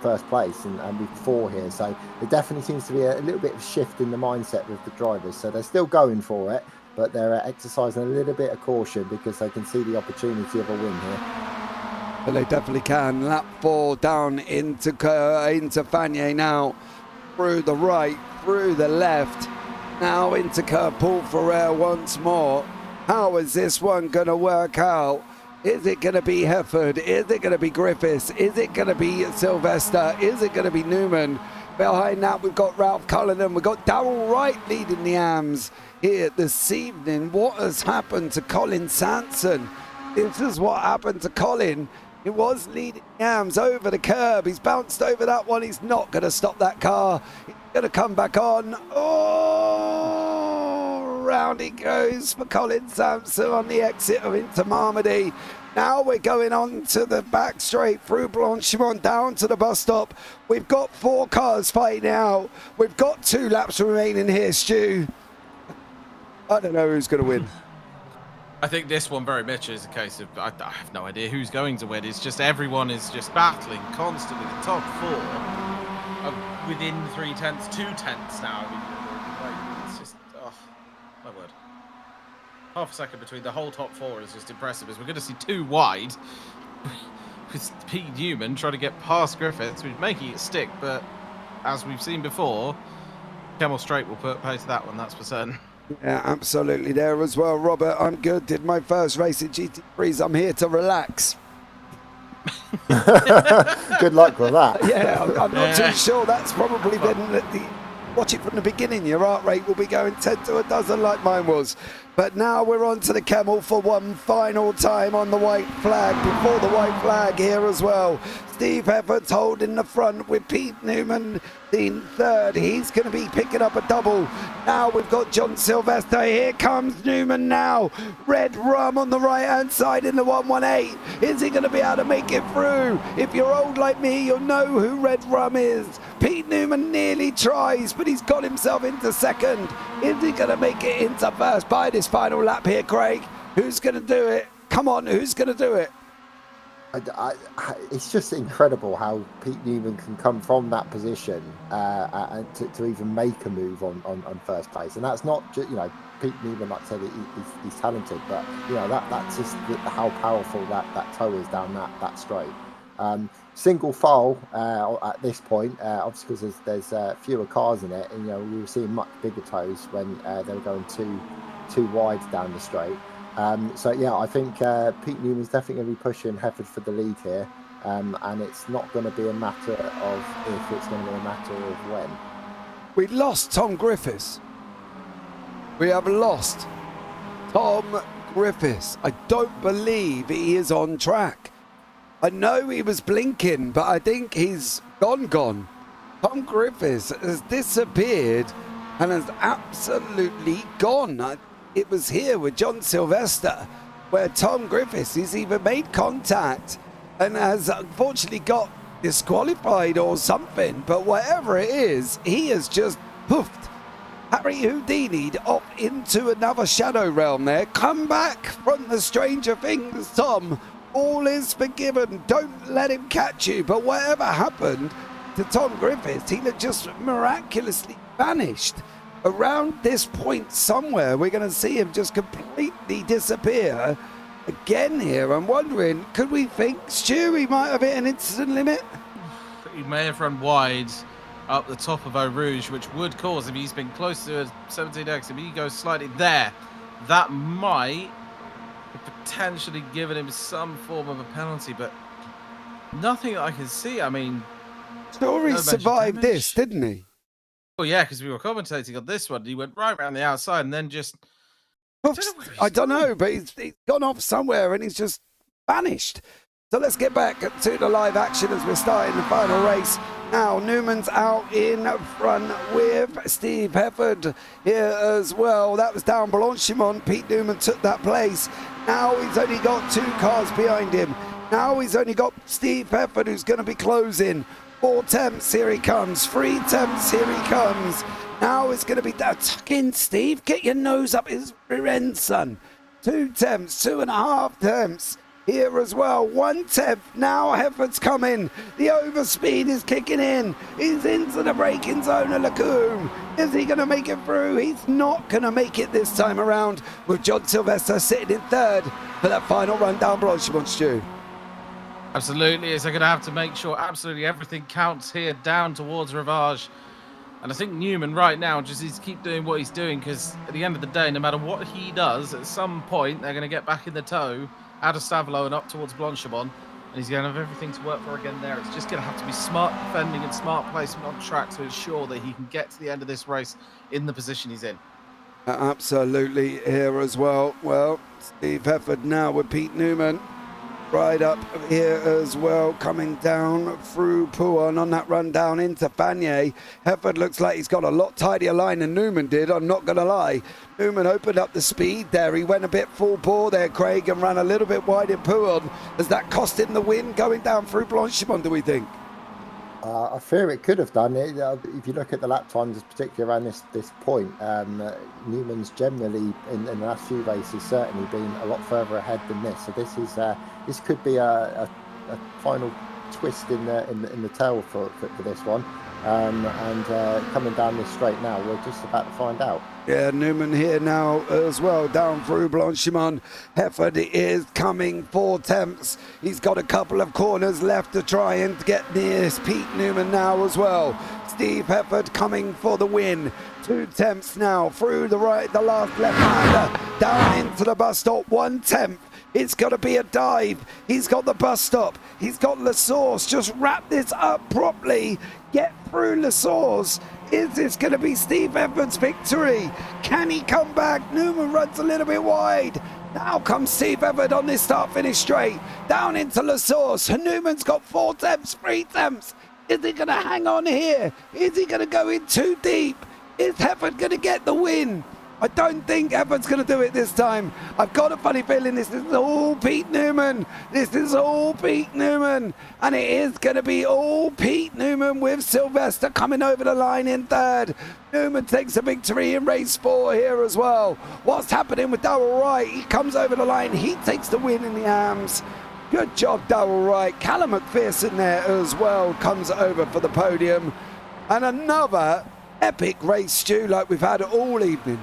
first place, and we've 4 here, so there definitely seems to be a little bit of shift in the mindset with the drivers. So they're still going for it, but they're exercising a little bit of caution because they can see the opportunity of a win here. But they definitely can. Lap 4 down into Fanier now, through the right, through the left, now into Paul Ferrer once more. How is this one going to work out? Is it going to be Hefford? Is it going to be Griffiths? Is it going to be Sylvester? Is it going to be Newman? Behind that, we've got Ralph Cullinan. We've got Darrell Wright leading the AMs here this evening. What has happened to Colin Sanson? This is what happened to Colin. He was leading the AMs over the curb. He's bounced over that one. He's not going to stop that car. He's going to come back on. Round he goes for Colin Sampson on the exit of Intermarmedy. Now we're going on to the back straight through Blanchimont down to the bus stop. We've got 4 cars fighting out. We've got 2 laps remaining here, Stu. I don't know who's going to win. I think this one very much is a case of I have no idea who's going to win. It's just everyone is just battling constantly. The top 4 within 3 tenths, 2 tenths now. I mean, it's just, oh, my word. Half a second between the whole top 4 is just impressive, as we're going to see 2 wide with Pete Newman trying to get past Griffiths, who's making it stick, but as we've seen before, Kemmel Straight will put pay to that one, that's for certain. Yeah, absolutely there as well. Robert, I'm good. Did my first race in GT3s. I'm here to relax. Good luck with that. Yeah, I'm not too sure. That's probably been watch it from the beginning. Your heart rate will be going 10 to a dozen like mine was. But now we're on to the Kemmel for one final time on the white flag. Before the white flag here as well. Steve Heffert's holding the front with Pete Newman in third. He's going to be picking up a double. Now we've got John Sylvester. Here comes Newman now. Red Rum on the right-hand side in the 118. Is he going to be able to make it through? If you're old like me, you'll know who Red Rum is. Pete Newman nearly tries, but he's got himself into second. Is he going to make it into first by this final lap here, Craig? Who's going to do it? Come on, who's going to do it? It's just incredible how Pete Newman can come from that position and to even make a move on first place. And that's not just, Pete Newman, like I said, he's talented, but that's just how powerful that toe is down that straight. Single file at this point, obviously because there's fewer cars in it, and we were seeing much bigger toes when they were going too wide down the straight. So yeah, I think Pete Newman's definitely going to be pushing Hefford for the lead here, and it's not going to be a matter of if, it's going to be a matter of when. We lost Tom Griffiths. We have lost Tom Griffiths. I don't believe he is on track. I know he was blinking, but I think he's gone. Tom Griffiths has disappeared and has absolutely gone. It was here with John Sylvester where Tom Griffiths has even made contact and has unfortunately got disqualified or something, but whatever it is, he has just poofed Harry Houdini'd off into another shadow realm there. Come back from the Stranger Things, Tom. All is forgiven. Don't let him catch you. But whatever happened to Tom Griffiths, he had just miraculously vanished. Around this point somewhere, we're going to see him just completely disappear again here. I'm wondering, could we think Stewie might have hit an incident limit? He may have run wide up the top of Eau Rouge, which would cause, if he's been close to a 17X, if he goes slightly there, that might have potentially given him some form of a penalty, but nothing that I can see. I mean, Story survived this, didn't he? Oh yeah, because we were commentating on this one. He went right around the outside and then just... I don't know, but he's gone off somewhere and he's just vanished. So let's get back to the live action as we're starting the final race. Now Newman's out in front with Steve Hefford here as well. That was down Blanchimont. Pete Newman took that place. Now he's only got 2 cars behind him. Now he's only got Steve Hefford, who's going to be closing. 4 temps, here he comes. 3 temps, here he comes. Now it's going to be tuck in, Steve. Get your nose up his rear end, son. 2 temps, 2.5 temps. Here as well, 1 temp. Now Hefford's coming. The overspeed is kicking in. He's into the braking zone of Lacombe. Is he going to make it through? He's not going to make it this time around, with John Sylvester sitting in third for that final run down Blanchimont, Stu. Absolutely, is they're going to have to make sure absolutely everything counts here down towards Rivage. And I think Newman right now just needs to keep doing what he's doing, because at the end of the day, no matter what he does, at some point they're going to get back in the tow out of Stavelot and up towards Blanchimont, and he's going to have everything to work for again there. It's just going to have to be smart defending and smart placement on track to ensure that he can get to the end of this race in the position he's in. Absolutely here as well. Well, Steve Hefford now with Pete Newman. Right up here as well, coming down through Pouan on that run down into Fagnier. Hefford looks like he's got a lot tidier line than Newman did, I'm not going to lie. Newman opened up the speed there. He went a bit full bore there, Craig, and ran a little bit wide in Pouan. Has that cost him the win going down through Blanchimont, do we think? I fear it could have done it. If you look at the lap times, particularly around this point, Newman's generally in the last few races certainly been a lot further ahead than this. So this could be a final twist in the tail for this one. and coming down this straight now, we're just about to find out. Yeah, Newman here now as well, down through Blanchimont. Hefford is coming 4/10. He's got a couple of corners left to try and get near Pete Newman now as well. Steve Hefford coming for the win. 2/10 now through the right, the last left-hander, down into the bus stop. 1/10. It's got to be a dive. He's got the bus stop. He's got La Source. Just wrap this up properly. Get through La Source. Is this going to be Steve Hefford's victory? Can he come back? Newman runs a little bit wide. Now comes Steve Hefford on this start-finish straight. Down into La Source. Newman's got 4/10, 3/10. Is he going to hang on here? Is he going to go in too deep? Is Hefford going to get the win? I don't think Hefford's going to do it this time. I've got a funny feeling this is all Pete Newman. This is all Pete Newman. And it is going to be all Pete Newman with Sylvester coming over the line in third. Newman takes a victory in race 4 here as well. What's happening with Darrell Wright? He comes over the line. He takes the win in the arms. Good job, Darrell Wright. Callum McPherson there as well comes over for the podium. And another epic race, Stu, like we've had all evening.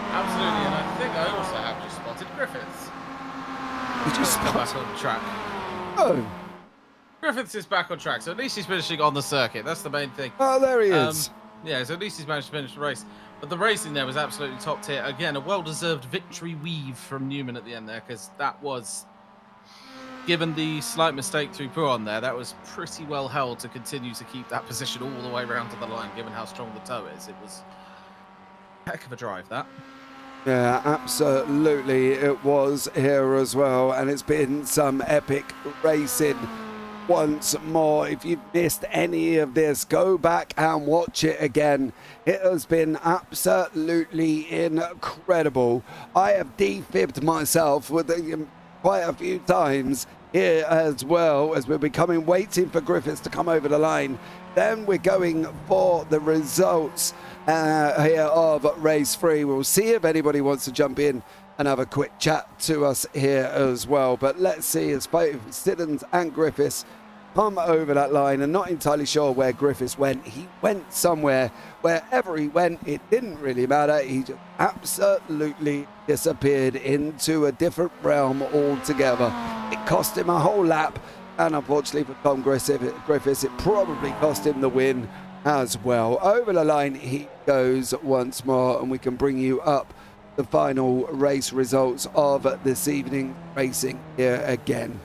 Absolutely, and I think I also have just spotted Griffiths. You just Come back on track. Oh. Griffiths is back on track, so at least he's finishing on the circuit. That's the main thing. Oh, there he is. Yeah, so at least he's managed to finish the race. But the racing there was absolutely top tier. Again, a well-deserved victory weave from Newman at the end there, because that was, given the slight mistake through Pouron there, that was pretty well held to continue to keep that position all the way around to the line, given how strong the toe is. It was a heck of a drive, that. Yeah, absolutely it was here as well, and it's been some epic racing once more. If you've missed any of this, go back and watch it again. It has been absolutely incredible. I have defibbed myself with quite a few times here as well, as we're waiting for Griffiths to come over the line. Then we're going for the results here of race 3. We'll see if anybody wants to jump in and have a quick chat to us here as well. But let's see as both Siddons and Griffiths come over that line. And not entirely sure where Griffiths went. He went somewhere. Wherever he went, it didn't really matter. He just absolutely disappeared into a different realm altogether. It cost him a whole lap. And unfortunately for Tom Griffiths, it probably cost him the win as well. Over the line he goes once more, and we can bring you up the final race results of this evening racing here again.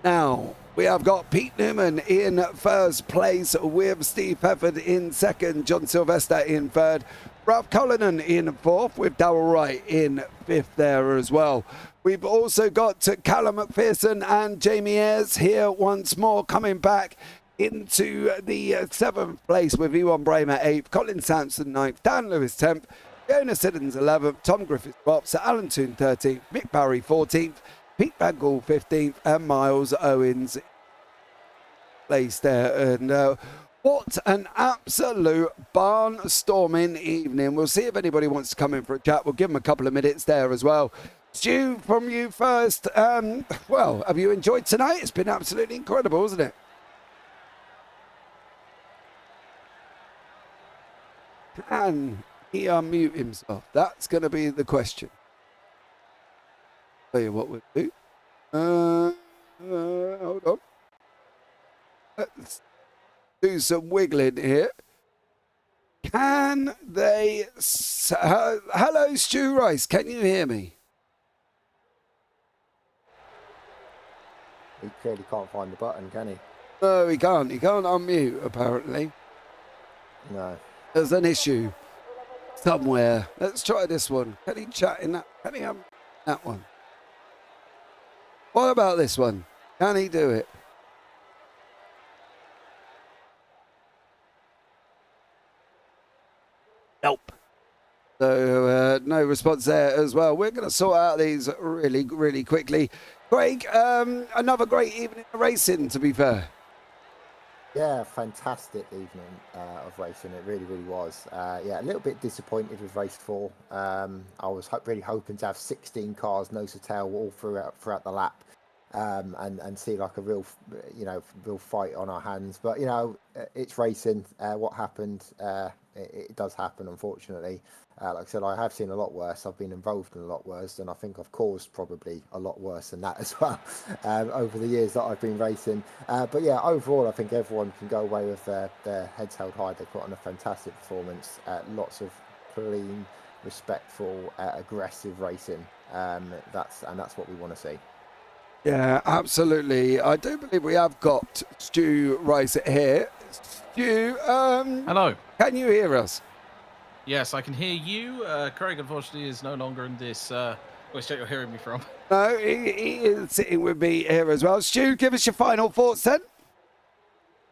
Now, we have got Pete Newman in first place with Steve Hefford in second, John Sylvester in third, Ralph Cullinan in fourth with Darrell Wright in fifth there as well. We've also got Callum McPherson and Jamie Ayres here once more, coming back into the seventh place with Ewan Bramer 8th, Colin Sampson 9th, Dan Lewis 10th, Fiona Siddons 11th, Tom Griffiths 12th, Alan Toon 13th, Mick Barry 14th, Pete Van Gaal 15th, and Miles Owens place there. And what an absolute barnstorming evening. We'll see if anybody wants to come in for a chat. We'll give them a couple of minutes there as well. Stu, from you first. Well, have you enjoyed tonight? It's been absolutely incredible, isn't it? Can he unmute himself? That's going to be the question. Tell you what we'll do. Hold on. Let's do some wiggling here. Can they... Hello, Stu Rice. Can you hear me? He clearly can't find the button, can he? No, he can't. He can't unmute, apparently. No. There's an issue somewhere. Let's try this one. Can he chat in that? Can he that one? What about this one? Can he do it? Nope. So no response there as well. We're going to sort out these really, really quickly. Craig, another great evening of racing, to be fair. Yeah, fantastic evening of racing. It really, really was. Yeah, a little bit disappointed with race 4. I was really hoping to have 16 cars nose to tail all throughout the lap. and see like a real, real fight on our hands. But it's racing. What happened? It does happen, unfortunately. Like I said, I have seen a lot worse. I've been involved in a lot worse, and I think I've caused probably a lot worse than that as well over the years that I've been racing. But yeah, overall, I think everyone can go away with their heads held high. They put on a fantastic performance. Lots of clean, respectful, aggressive racing. That's what we want to see. Yeah, absolutely. I do believe we have got Stu Rice here. Stu, Hello. can you hear us? Yes, I can hear you. Craig, unfortunately, is no longer in this. Which state you're hearing me from? No, he is sitting with me here as well. Stu, give us your final thoughts then.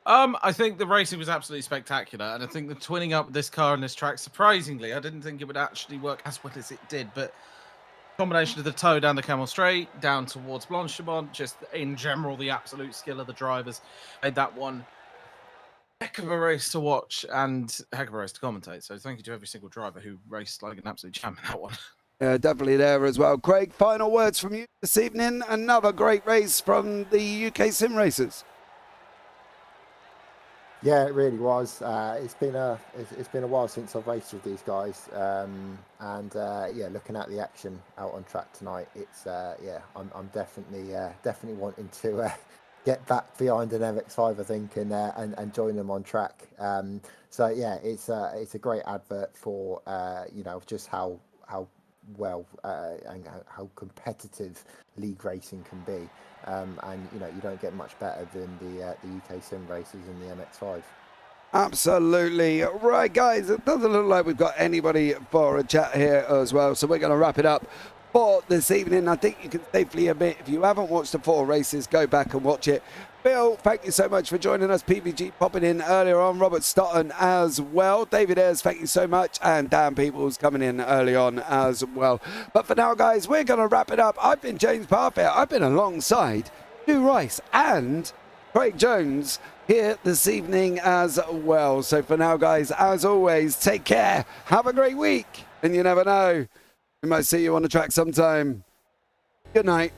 I think the racing was absolutely spectacular, and I think the twinning up this car and this track, surprisingly, I didn't think it would actually work as well as it did, but combination of the toe down the Camel Straight, down towards Blanchimont, just in general, the absolute skill of the drivers made that one heck of a race to watch and heck of a race to commentate. So thank you to every single driver who raced like an absolute champ in that one. Yeah, definitely there as well. Craig, final words from you this evening. Another great race from the UK SimRacers. Yeah, it really was. It's been a while since I've raced with these guys, looking at the action out on track tonight, it's I'm definitely wanting to get back behind an MX5, I think, and join them on track. It's a great advert for just how well and how competitive league racing can be. You don't get much better than the UK SimRacers and the MX5. Absolutely. Right, guys, it doesn't look like we've got anybody for a chat here as well, so we're going to wrap it up for this evening. I think you can safely admit, if you haven't watched the 4 races, go back and watch it. Bill, thank you so much for joining us. PVG popping in earlier on. Robert Stoughton as well. David Ayres, thank you so much. And Dan Peoples coming in early on as well. But for now, guys, we're going to wrap it up. I've been James Parfitt. I've been alongside Stu Rice and Craig Jones here this evening as well. So for now, guys, as always, take care. Have a great week. And you never know, we might see you on the track sometime. Good night.